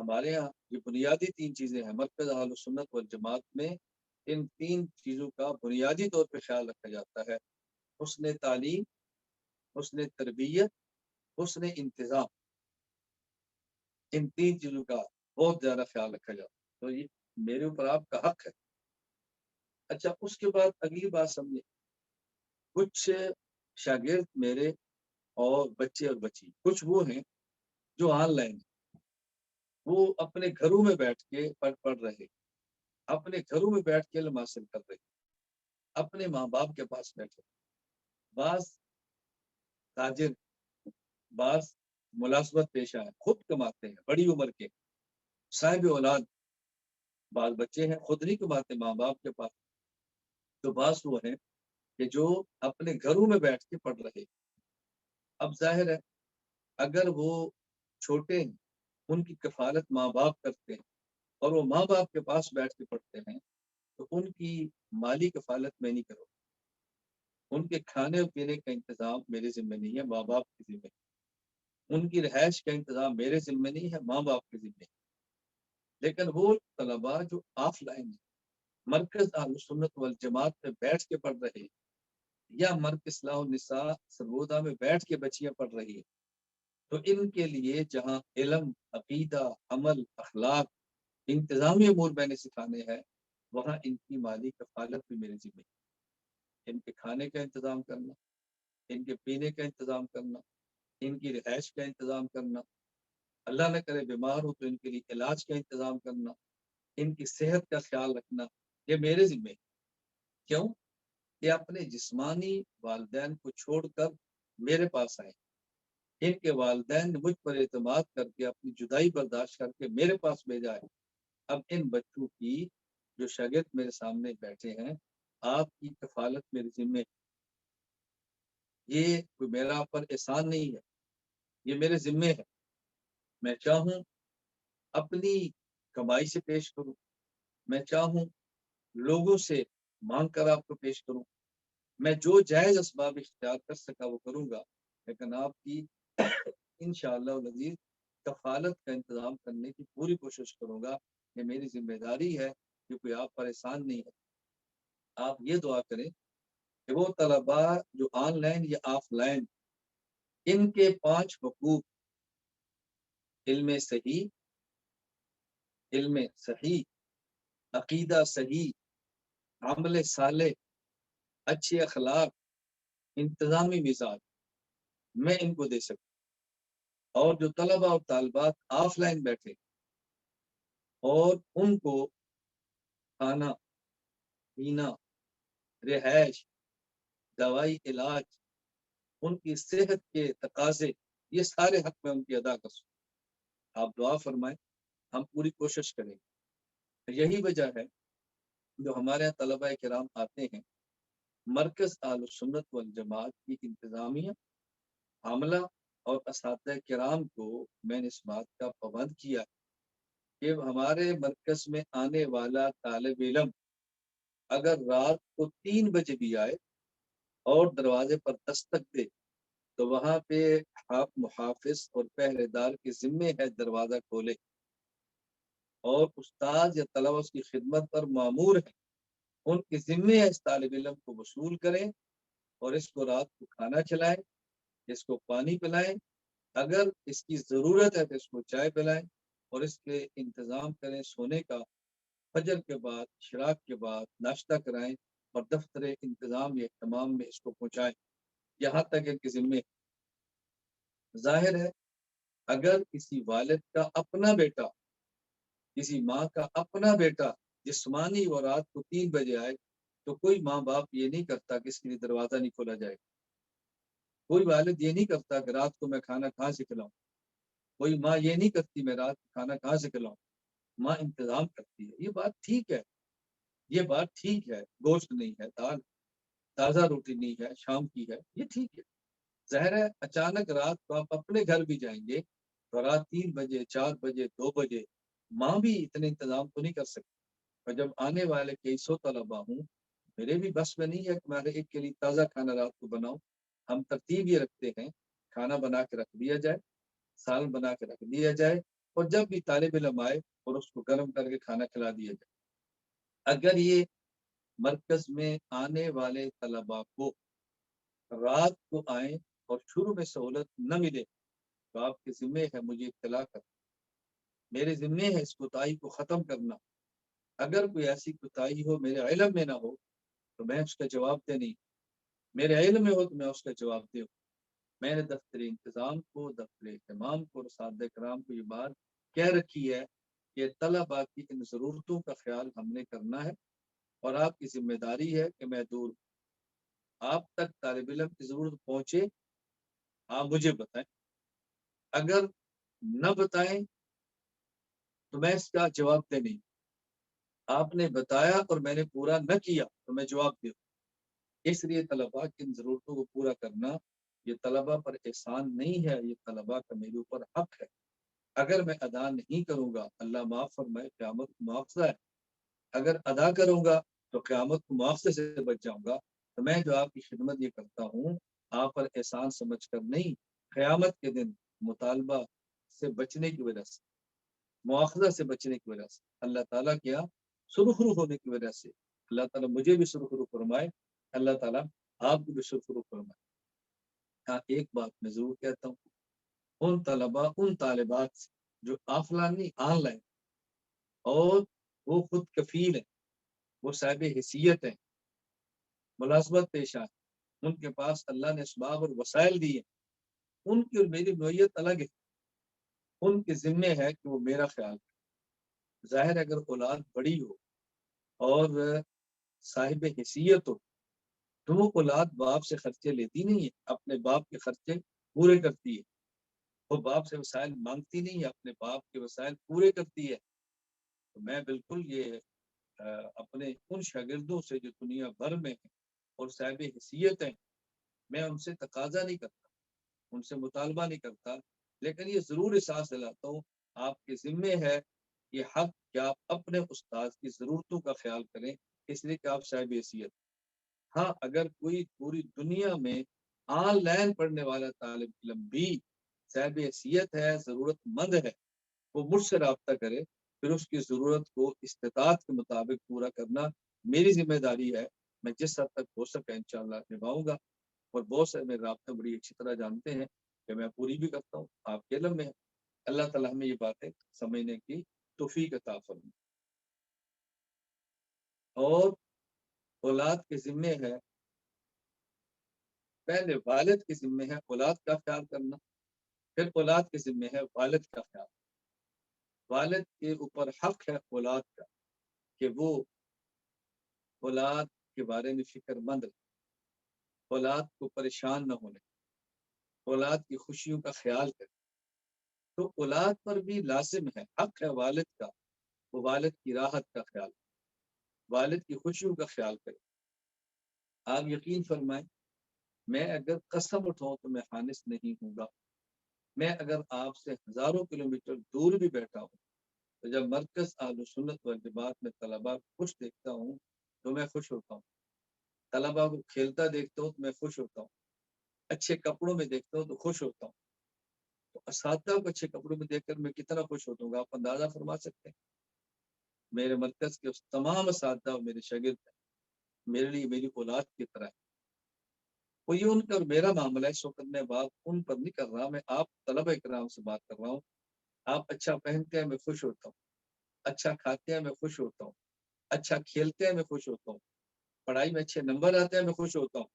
ہمارے یہاں یہ بنیادی 3 چیزیں ہیں مرکز اہل سنت والجماعت میں. ان 3 چیزوں کا بنیادی طور پہ خیال رکھا جاتا ہے. حسن تعلیم، حسن تربیت، حسن انتظام. ان 3 چیزوں کا بہت زیادہ خیال رکھا جاتا ہے. تو یہ میرے اوپر آپ کا حق ہے. اچھا، اس کے بعد اگلی بات سمجھے. کچھ شاگرد میرے اور بچے اور بچی کچھ وہ ہیں جو آن لائن وہ اپنے گھروں میں بیٹھ کے پڑھ رہے، اپنے گھروں میں بیٹھ کے علم حاصل کر رہے، اپنے ماں باپ کے پاس بیٹھے. بعض تاجر، بعض ملازمت پیشہ ہیں، خود کماتے ہیں، بڑی عمر کے صاحب اولاد. بعض بچے ہیں خود نہیں کماتے، ماں باپ کے پاس. تو بعض وہ ہیں کہ جو اپنے گھروں میں بیٹھ کے پڑھ رہے. اب ظاہر ہے اگر وہ چھوٹے ہیں، ان کی کفالت ماں باپ کرتے ہیں اور وہ ماں باپ کے پاس بیٹھ کے پڑھتے ہیں تو ان کی مالی کفالت میں نہیں کروں. ان کے کھانے اور پینے کا انتظام میرے ذمہ نہیں ہے، ماں باپ کے ذمہ. ان کی رہائش کا انتظام میرے ذمہ نہیں ہے، ماں باپ کے ذمہ. لیکن وہ طلباء جو آف لائن ہیں، مرکز اہل سنت والجماعت میں بیٹھ کے پڑھ رہے، یا مرکز اصلاح النساء سرگودا میں بیٹھ کے بچیاں پڑھ رہی ہیں، تو ان کے لیے جہاں علم، عقیدہ، عمل، اخلاق، انتظامی امور میں نے سکھانے ہیں، وہاں ان کی مالی کفالت بھی میرے ذمہ. ان کے کھانے کا انتظام کرنا، ان کے پینے کا انتظام کرنا، ان کی رہائش کا انتظام کرنا، اللہ نہ کرے بیمار ہو تو ان کے لیے علاج کا انتظام کرنا، ان کی صحت کا خیال رکھنا، یہ میرے ذمہ ہے. کیوں کہ اپنے جسمانی والدین کو چھوڑ کر میرے پاس آئے. ان کے والدین نے مجھ پر اعتماد کر کے اپنی جدائی برداشت کر کے میرے پاس بھیجا ہے. اب ان بچوں کی جو شاگرد میرے سامنے بیٹھے ہیں، آپ کی کفالت میرے ذمہ. یہ کوئی میرا پر احسان نہیں ہے، یہ میرے ذمہ ہے. میں چاہوں اپنی کمائی سے پیش کروں، میں چاہوں لوگوں سے مانگ کر آپ کو پیش کروں، میں جو جائز اسباب اختیار کر سکا وہ کروں گا. لیکن آپ کی انشاءاللہ العزیز کفالت کا انتظام کرنے کی پوری کوشش کروں گا. یہ میری ذمہ داری ہے، کہ کوئی آپ پریشان نہیں ہے. آپ یہ دعا کریں کہ وہ طلباء جو آن لائن یا آف لائن، ان کے 5 حقوق: علم صحیح، علم صحیح، عقیدہ صحیح، عمل صالح، اچھے اخلاق، انتظامی مزاج، میں ان کو دے سکوں. اور جو طلباء اور طالبات آف لائن بیٹھے اور ان کو کھانا پینا، رہائش، دوائی، علاج، ان کی صحت کے تقاضے، یہ سارے حق میں ان کی ادا کر سکوں. آپ دعا فرمائیں، ہم پوری کوشش کریں گے. یہی وجہ ہے جو ہمارے یہاں طلباء کرام آتے ہیں، مرکز اہل سنت والجماعت کی انتظامیہ، عاملہ اور اساتذہ کرام کو میں نے اس بات کا پابند کیا کہ ہمارے مرکز میں آنے والا طالب علم اگر رات کو 3 بجے بھی آئے اور دروازے پر دستک دے تو وہاں پہ محافظ اور پہرے دار کے ذمے ہے دروازہ کھولے، اور استاد یا طلبہ اس کی خدمت پر مامور ہیں، ان کے ذمے ہے اس طالب علم کو وصول کریں اور اس کو رات کو کھانا کھلائیں، اس کو پانی پلائیں، اگر اس کی ضرورت ہے تو اس کو چائے پلائیں، اور اس کے انتظام کریں سونے کا. فجر کے بعد، شراق کے بعد ناشتہ کرائیں اور دفتر انتظام یا اہتمام میں اس کو پہنچائیں. یہاں تک ان کے ذمے. ظاہر ہے اگر کسی والد کا اپنا بیٹا، کسی ماں کا اپنا بیٹا جسمانی اور رات کو 3 بجے آئے تو کوئی ماں باپ یہ نہیں کرتا کہ اس کے لیے دروازہ نہیں کھولا جائے. کوئی والد یہ نہیں کرتا کہ رات کو میں کھانا کہاں سے کھلاؤں. کوئی ماں یہ نہیں کرتی میں رات کو کھانا کہاں سے کھلاؤں. ماں انتظام کرتی ہے. یہ بات ٹھیک ہے، یہ بات ٹھیک ہے. گوشت نہیں ہے، دال، تازہ روٹی نہیں ہے، شام کی ہے، یہ ٹھیک ہے. ظاہر ہے اچانک رات کو آپ اپنے گھر بھی جائیں گے تو رات 3 بجے، 4 بجے، 2 بجے ماں بھی اتنے انتظام تو نہیں کر سکتی. اور جب آنے والے کئی 100 طلباء ہوں، میرے بھی بس میں نہیں ہے کہ میں ایک کے لیے تازہ کھانا رات کو بناؤں. ہم ترتیب یہ رکھتے ہیں، کھانا بنا کے رکھ دیا جائے، سالن بنا کے رکھ دیا جائے، اور جب بھی طالب علم آئے اور اس کو گرم کر کے کھانا کھلا دیا جائے۔ اگر یہ مرکز میں آنے والے طلباء کو رات کو آئیں اور شروع میں سہولت نہ ملے تو آپ کے ذمے ہے مجھے اطلاع کر، میرے ذمے ہے اس کوتاہی کو ختم کرنا۔ اگر کوئی ایسی کوتاہی ہو میرے علم میں نہ ہو تو میں اس کا جواب دے نہیں، میرے علم میں ہو تو میں اس کا جواب دے۔ میں نے دفتر انتظام کو، دفتر اہتمام کو اور اساتذہ کرام کو یہ بات کہہ رکھی ہے کہ طلباء کی ان ضرورتوں کا خیال ہم نے کرنا ہے، اور آپ کی ذمہ داری ہے کہ میں دور آپ تک طالب علم کی ضرورت پہنچے، آپ مجھے بتائیں، اگر نہ بتائیں تو میں اس کا جواب دے نہیں۔ آپ نے بتایا اور میں نے پورا نہ کیا تو میں جواب دے۔ اس لیے طلباء کی ان ضرورتوں کو پورا کرنا یہ طلباء پر احسان نہیں ہے، یہ طلباء کا میرے اوپر حق ہے۔ اگر میں ادا نہیں کروں گا اللہ معاف فرمائے قیامت کو مواخذہ ہے، اگر ادا کروں گا تو قیامت کو مواخذے سے بچ جاؤں گا۔ تو میں جو آپ کی خدمت یہ کرتا ہوں آپ پر احسان سمجھ کر نہیں، قیامت کے دن مطالبہ سے بچنے کی وجہ سے، مواخذہ سے بچنے کی وجہ سے، اللہ تعالیٰ کیا سرخرو ہونے کی وجہ سے اللہ تعالیٰ مجھے بھی سرخرو فرمائے، اللہ تعالیٰ آپ کو بھی سرخرو فرمائے۔ ہاں ایک بات میں ضرور کہتا ہوں، ان طلباء ان طالبات سے جو آف لائن نہیں آن لائن، اور وہ خود کفیل ہیں، وہ صاحب حیثیت ہیں، ملازمت پیش آئے، ان کے پاس اللہ نے اسباب اور وسائل دیے، ان کی اور میری نوعیت الگ ہے، ان کے ذمے ہے کہ وہ میرا خیال کرے۔ ظاہر ہے اگر اولاد بڑی ہو اور صاحب حیثیت ہو تو وہ اولاد باپ سے خرچے لیتی نہیں ہے، اپنے باپ کے خرچے پورے کرتی ہے، وہ باپ سے وسائل مانگتی نہیں ہے، اپنے باپ کے وسائل پورے کرتی ہے۔ تو میں بالکل یہ اپنے ان شاگردوں سے جو دنیا بھر میں ہیں اور صاحب حیثیت ہیں، میں ان سے تقاضا نہیں کرتا، ان سے مطالبہ نہیں کرتا، لیکن یہ ضرور احساس دلاتا ہوں آپ کے ذمے ہے یہ حق کہ آپ اپنے استاد کی ضرورتوں کا خیال کریں، اس لیے کہ آپ صاحب حیثیت۔ ہاں اگر کوئی پوری دنیا میں آن لائن پڑھنے والا طالب علم بھی صاحب حیثیت ہے، ضرورت مند ہے، وہ مجھ سے رابطہ کرے، پھر اس کی ضرورت کو استطاعت کے مطابق پورا کرنا میری ذمہ داری ہے۔ میں جس حد تک ہو سکے انشاءاللہ نبھاؤں گا، اور بہت سے میرے رابطہ بڑی اچھی طرح جانتے ہیں کہ میں پوری بھی کرتا ہوں، آپ کے علم میں ہے۔ اللہ تعالیٰ ہمیں یہ باتیں سمجھنے کی توفیق عطا فرمائے۔ اور اولاد کے ذمے ہے، پہلے والد کے ذمے ہے اولاد کا خیال کرنا، پھر اولاد کے ذمے ہے والد کا خیال۔ والد کے اوپر حق ہے اولاد کا کہ وہ اولاد کے بارے میں فکر مند رہے، اولاد کو پریشان نہ ہونے، اولاد کی خوشیوں کا خیال کرے۔ تو اولاد پر بھی لازم ہے، حق ہے والد کا، وہ والد کی راحت کا خیال، والد کی خوشیوں کا خیال کرے۔ آپ یقین فرمائیں، میں اگر قسم اٹھاؤں تو میں خانس نہیں ہوں گا، میں اگر آپ سے ہزاروں کلومیٹر دور بھی بیٹھا ہوں تو جب مرکز اہل سنت والجماعت میں طلباء کو خوش دیکھتا ہوں تو میں خوش ہوتا ہوں، طلباء کو کھیلتا دیکھتا ہوں تو میں خوش ہوتا ہوں، اچھے کپڑوں میں دیکھتا ہوں تو خوش ہوتا ہوں۔ تو اساتذہ کو اچھے کپڑوں میں دیکھ کر میں کتنا خوش ہوتا ہوں، آپ اندازہ فرما سکتے ہیں۔ میرے مرکز کے اس تمام اساتذہ اور میرے شاگرد ہیں، میرے لیے میری اولاد کی طرح ہے۔ وہ یہ ان کا اور میرا معاملہ ہے، اس وقت میں بات ان پر نہیں کر رہا، میں آپ طلبہ کرام سے بات کر رہا ہوں۔ آپ اچھا پہنتے ہیں میں خوش ہوتا ہوں، اچھا کھاتے ہیں میں خوش ہوتا ہوں، اچھا کھیلتے ہیں میں خوش ہوتا ہوں، پڑھائی میں اچھے نمبر آتے ہیں میں خوش ہوتا ہوں،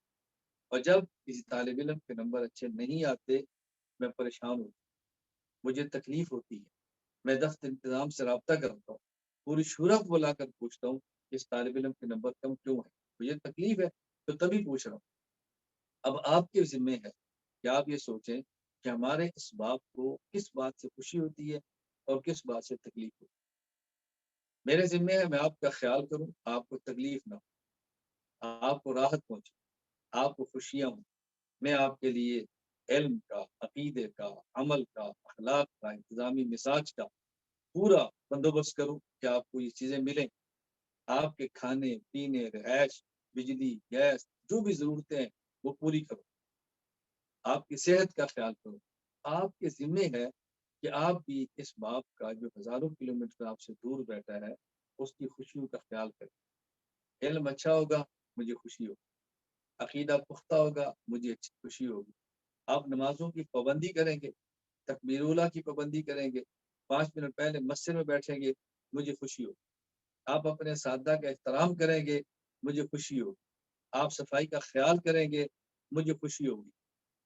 اور جب کسی طالب علم کے نمبر اچھے نہیں آتے میں پریشان ہوتا ہوں، مجھے تکلیف ہوتی ہے، میں دفتر انتظام سے رابطہ کرتا ہوں، پوری شورا کو بلا کر پوچھتا ہوں کہ اس طالب علم کے نمبر کم کیوں ہیں، مجھے تکلیف ہے تو تبھی پوچھ رہا ہوں۔ اب آپ کے ذمے ہے کہ آپ یہ سوچیں کہ ہمارے اس باپ کو کس بات سے خوشی ہوتی ہے اور کس بات سے تکلیف ہوتی ہے۔ میرے ذمے ہے میں آپ کا خیال کروں، آپ کو تکلیف نہ ہو، آپ کو راحت پہنچے، آپ کو خوشیاں ہوں، میں آپ کے لیے علم کا، عقیدے کا، عمل کا، اخلاق کا، انتظامی مزاج کا پورا بندوبست کروں کہ آپ کو یہ چیزیں ملیں، آپ کے کھانے پینے، رہائش، بجلی، گیس، جو بھی ضرورتیں ہیں وہ پوری کروں، آپ کی صحت کا خیال کروں۔ آپ کے ذمے ہے کہ آپ بھی اس باپ کا جو ہزاروں کلومیٹر آپ سے دور بیٹھا ہے اس کی خوشیوں کا خیال کریں۔ علم اچھا ہوگا مجھے خوشی ہوگی، عقیدہ پختہ ہوگا مجھے اچھی خوشی ہوگی۔ آپ نمازوں کی پابندی کریں گے، تکبیر اولیٰ کی پابندی کریں گے، 5 منٹ پہلے مسجد میں بیٹھیں گے، مجھے خوشی ہوگی۔ آپ اپنے اساتذہ کا احترام کریں گے، مجھے خوشی ہوگی۔ آپ صفائی کا خیال کریں گے، مجھے خوشی ہوگی۔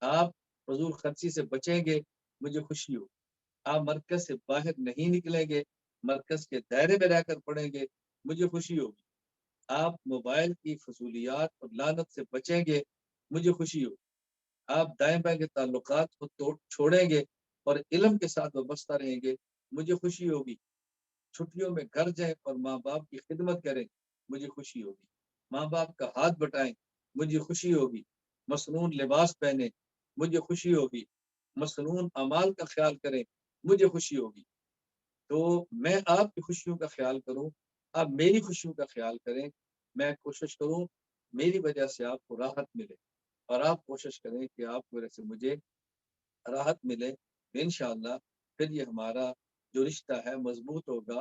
آپ فضول خرچی سے بچیں گے، مجھے خوشی ہوگی۔ آپ مرکز سے باہر نہیں نکلیں گے، مرکز کے دائرے میں رہ کر پڑھیں گے، مجھے خوشی ہوگی۔ آپ موبائل کی فضولیات اور لعنت سے بچیں گے، مجھے خوشی ہوگی۔ آپ دائیں بائیں کے تعلقات کو چھوڑیں گے اور علم کے ساتھ وابستہ رہیں گے، مجھے خوشی ہوگی۔ چھٹیوں میں گھر جائیں اور ماں باپ کی خدمت کریں، مجھے خوشی ہوگی۔ ماں باپ کا ہاتھ بٹائیں، مجھے خوشی ہوگی۔ مصنون لباس پہنیں، مجھے خوشی ہوگی۔ مصنون اعمال کا خیال کریں، مجھے خوشی ہوگی۔ تو میں آپ کی خوشیوں کا خیال کروں، آپ میری خوشیوں کا خیال کریں۔ میں کوشش کروں میری وجہ سے آپ کو راحت ملے، اور آپ کوشش کریں کہ آپ کی وجہ سے مجھے راحت ملے۔ انشاءاللہ پھر یہ ہمارا جو رشتہ ہے مضبوط ہوگا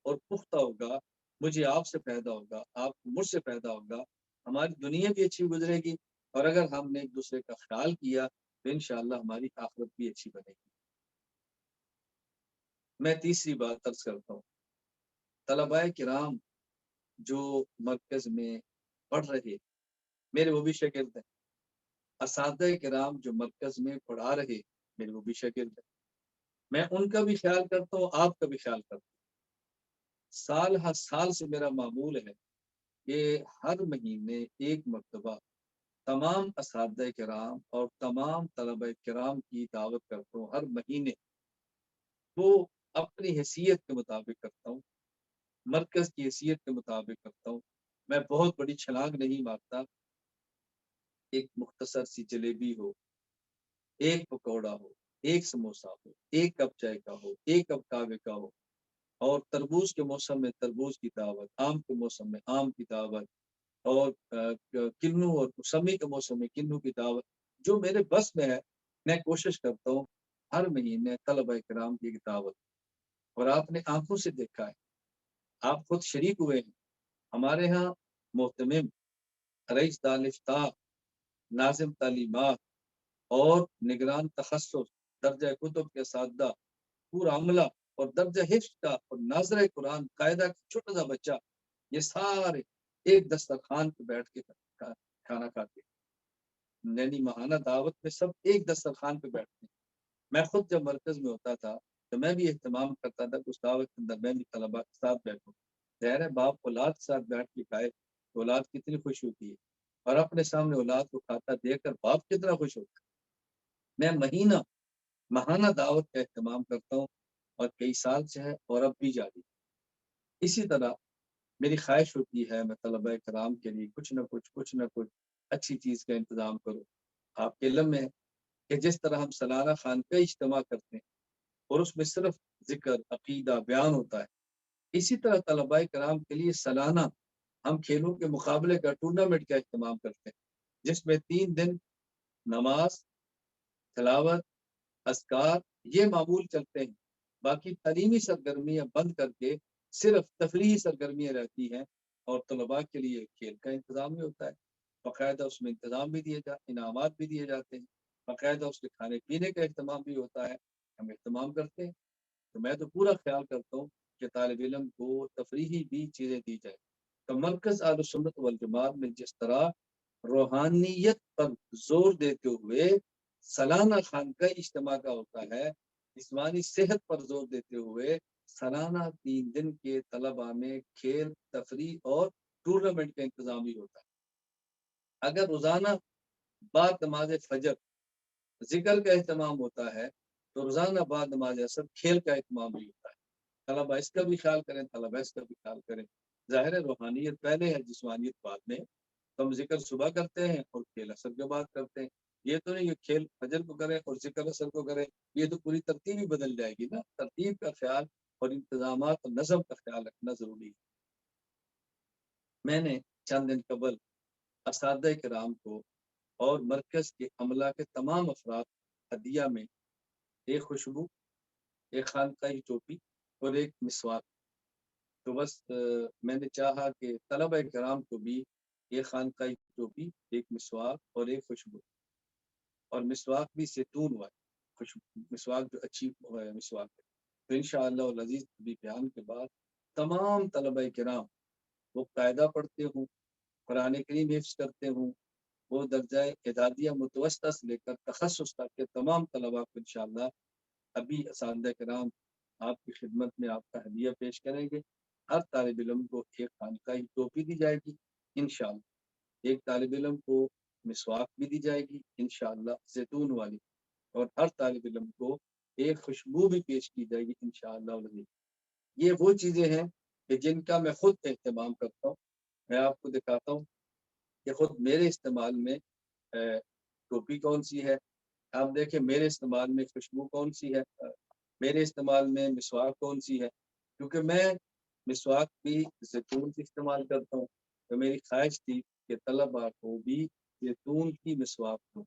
اور پختہ ہوگا۔ مجھے آپ سے پیدا ہوگا، آپ مجھ سے پیدا ہوگا، ہماری دنیا بھی اچھی گزرے گی، اور اگر ہم نے ایک دوسرے کا خیال کیا تو انشاءاللہ ہماری آخرت بھی اچھی بنے گی۔ میں تیسری بات عرض کرتا ہوں، طلباء کرام جو مرکز میں پڑھ رہے، میرے وہ بھی شاگرد ہیں۔ اساتذہ کرام جو مرکز میں پڑھا رہے، میرے وہ بھی شاگرد ہیں۔ میں ان کا بھی خیال کرتا ہوں، آپ کا بھی خیال کرتا ہوں۔ سال ہر سال سے میرا معمول ہے کہ ہر مہینے ایک مرتبہ تمام اساتذہ کرام اور تمام طلبہ کرام کی دعوت کرتا ہوں۔ ہر مہینے وہ اپنی حیثیت کے مطابق کرتا ہوں، مرکز کی حیثیت کے مطابق کرتا ہوں۔ میں بہت بڑی چھلانگ نہیں مارتا۔ ایک مختصر سی جلیبی ہو، ایک پکوڑا ہو، ایک سموسا ہو، ایک کپ چائے کا ہو، ایک کپ کاوے کا ہو، اور تربوز کے موسم میں تربوز کی دعوت، آم کے موسم میں آم کی دعوت، اور کنو اور موسمی کے موسم میں کنو کی دعوت، جو میرے بس میں ہے میں کوشش کرتا ہوں ہر مہینے طلبہ کرام کی دعوت۔ اور آپ نے آنکھوں سے دیکھا ہے، آپ خود شریک ہوئے ہیں۔ ہمارے ہاں محتمم، رئیس دارالفتاح، ناظم تعلیمات اور نگران تخصص، درجہ کتب کے اساتذہ، پورا عملہ، اور درجہ حفظ کا اور ناظرہ قرآن قاعدہ کا چھوٹا سا بچہ، یہ سارے ایک دسترخوان پہ بیٹھ کے کھانا کھاتے ہیں۔ یعنی ماہانہ دعوت میں سب ایک دسترخوان پہ بیٹھتے ہیں۔ میں خود جب مرکز میں ہوتا تھا تو میں بھی اہتمام کرتا تھا کہ اس دعوت کے اندر میں بھی طلباء کے ساتھ بیٹھوں۔ ظاہر ہے باپ اولاد کے ساتھ بیٹھ کے کھائے تو اولاد کتنی خوش ہوتی ہے، اور اپنے سامنے اولاد کو کھاتا دیکھ کر باپ کتنا خوش ہوتا ہے۔ میں ماہانہ دعوت کا اہتمام کرتا ہوں، اور کئی سال سے ہے اور اب بھی جاری۔ اسی طرح میری خواہش ہوتی ہے میں طلباء کرام کے لیے کچھ نہ کچھ اچھی چیز کا انتظام کروں۔ آپ کے علم میں ہے کہ جس طرح ہم سالانہ خانقاہ اجتماع کرتے ہیں اور اس میں صرف ذکر، عقیدہ، بیان ہوتا ہے، اسی طرح طلباء کرام کے لیے سالانہ ہم کھیلوں کے مقابلے کا ٹورنامنٹ کا اہتمام کرتے ہیں، جس میں 3 دن نماز، تلاوت، اذکار، یہ معمول چلتے ہیں۔ باقی تعلیمی سرگرمیاں بند کر کے صرف تفریحی سرگرمیاں رہتی ہیں، اور طلباء کے لیے کھیل کا انتظام بھی ہوتا ہے، باقاعدہ اس میں انتظام بھی انعامات بھی دیے جاتے ہیں، باقاعدہ اس کے کھانے پینے کا اہتمام بھی ہوتا ہے، ہم اہتمام کرتے ہیں۔ تو میں تو پورا خیال کرتا ہوں کہ طالب علم کو تفریحی بھی چیزیں دی جائیں۔ تو مرکز اہل سنت والجماعت میں جس طرح روحانیت پر زور دیتے ہوئے سالانہ خانقاہ اجتماع کا ہوتا ہے، جسمانی صحت پر زور دیتے ہوئے سالانہ 3 دن کے طلباء میں کھیل، تفریح اور ٹورنامنٹ کا انتظام بھی ہوتا ہے۔ اگر روزانہ بعد نماز فجر ذکر کا اہتمام ہوتا ہے تو روزانہ بعد نماز عصر کھیل کا اہتمام بھی ہوتا ہے۔ طلباء اس کا بھی خیال کریں، طلباء اس کا بھی خیال کریں۔ ظاہر ہے روحانیت پہلے ہے، جسمانیت بعد میں۔ تو ہم ذکر صبح کرتے ہیں اور کھیل عصر کے بعد کرتے ہیں۔ یہ تو نہیں کہ کھیل فجر کو کریں اور ذکر عصر کو کریں، یہ تو پوری ترتیب ہی بدل جائے گی نا۔ ترتیب کا خیال اور انتظامات اور نظم کا خیال رکھنا ضروری ہے۔ میں نے چند دن قبل اساتذہ کرام کو اور مرکز کے عملہ کے تمام افراد ہدیہ میں ایک خوشبو ایک خانقاہی ٹوپی اور ایک مسواک. تو بس میں نے چاہا کہ طلبہ کرام کو بھی ایک خانقاہی ٹوپی، ایک مسواک اور ایک خوشبو، اور مسواک بھی زیتون والی خوشبو، مسواک جو اچھی مسواک ہے. تو انشاءاللہ العزیز بھی بیان کے بعد تمام طلبہ کرام وہ قاعدہ پڑھتے ہوں، قرآن کریم حفظ کرتے ہوں، وہ درجہ اعدادیہ متوسطہ سے لے کر تخصص تک کے تمام طلبہ کو انشاءاللہ ابھی اساتذہ کرام آپ کی خدمت میں آپ کا ہدیہ پیش کریں گے. ہر طالب علم کو ایک خانقاہی ٹوپی دی جائے گی انشاءاللہ، ایک طالب علم کو مسواک بھی دی جائے گی انشاءاللہ زیتون والی، اور ہر طالب علم کو ایک خوشبو بھی پیش کی جائے گی انشاءاللہ. یہ وہ چیزیں ہیں کہ جن کا میں خود اہتمام کرتا ہوں. میں آپ کو دکھاتا ہوں کہ خود میرے استعمال میں ٹوپی کون سی ہے، آپ دیکھیں میرے استعمال میں خوشبو کون سی ہے، میرے استعمال میں مسواک کون سی ہے. کیونکہ میں مسواک بھی زیتون کی استعمال کرتا ہوں، تو میری خواہش تھی کہ طلبہ کو بھی زیتون کی مسواک دوں.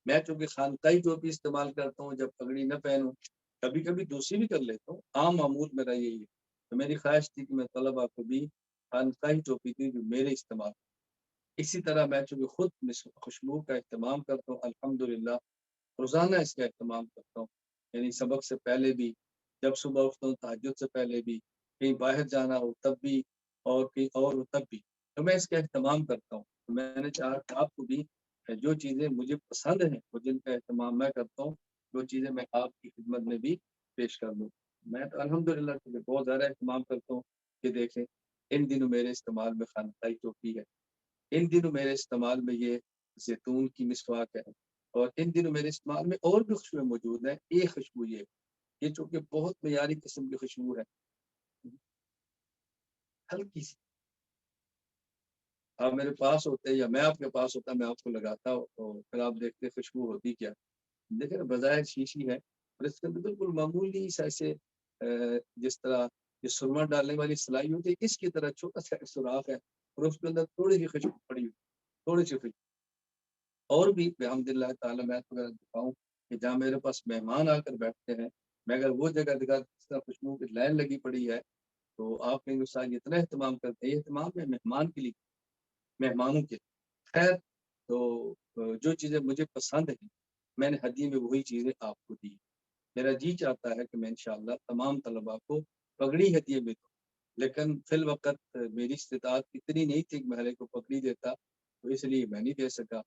میں چونکہ خانقاہی ٹوپی استعمال کرتا ہوں، جب پگڑی نہ پہنوں، کبھی کبھی دوسری بھی کر لیتا ہوں، عام معمول میرا یہی ہے. تو میری خواہش تھی کہ میں طلبہ کو بھی خانقاہی ٹوپی دی جو میرے استعمال. اسی طرح میں چونکہ خود خوشبو کا اہتمام کرتا ہوں، الحمدللہ روزانہ اس کا اہتمام کرتا ہوں، یعنی سبق سے پہلے بھی، جب صبح اٹھتا ہوں تہجد سے پہلے بھی، کہیں باہر جانا ہو تب بھی، اور کہیں اور ہو تب بھی، تو میں اس کا اہتمام کرتا ہوں. تو میں نے چاہا کہ آپ کو بھی جو چیزیں مجھے پسند ہیں وہ جن کا اہتمام میں کرتا ہوں، وہ چیزیں میں آپ کی خدمت میں بھی پیش کر دوں. میں تو الحمدللہ بہت زیادہ اہتمام کرتا ہوں کہ دیکھیں ان دنوں میرے استعمال میں خانقاہی ٹوپی ہے، ان دنوں میرے استعمال میں یہ زیتون کی مسواک ہے، اور ان دنوں میرے استعمال میں اور بھی خوشبوئیں موجود ہیں. ایک خوشبو یہ چونکہ بہت معیاری قسم کی خوشبو ہے، ہلکی سی. آپ میرے پاس ہوتے یا میں آپ کے پاس ہوتا، میں آپ کو لگاتا ہوں تو پھر آپ دیکھتے خوشبو ہوتی کیا. دیکھیں بظاہر شیشی ہے، اور اس کے اندر بالکل معمولی سا ایسے جس طرح یہ سرما ڈالنے والی سلائی ہوتی ہے، اس کی طرح چھوٹا سا سوراخ ہے، اور اس کے اندر تھوڑی سی خوشبو پڑی ہوئی، تھوڑی سی خوشبو. اور بھی الحمدللہ تعالیٰ میں تو دکھاؤں کہ جہاں میرے پاس مہمان آ کر بیٹھتے ہیں، میں اگر وہ جگہ دکھا جس طرح خوشبو کی لائن لگی پڑی ہے، تو آپ کہیں گے اتنا اہتمام کرتے ہیں. یہ اہتمام ہے مہمان کے لیے، مہمانوں کے. خیر، تو جو چیزیں مجھے پسند ہیں میں نے ہدیے میں وہی چیزیں آپ کو دی. میرا جی چاہتا ہے کہ میں انشاءاللہ تمام طلباء کو پگڑی ہدیے میں دوں، لیکن فی الوقت میری استطاعت اتنی نہیں تھی کہ میں ہر ایک کو پگڑی دیتا، تو اس لیے میں نہیں دے سکا.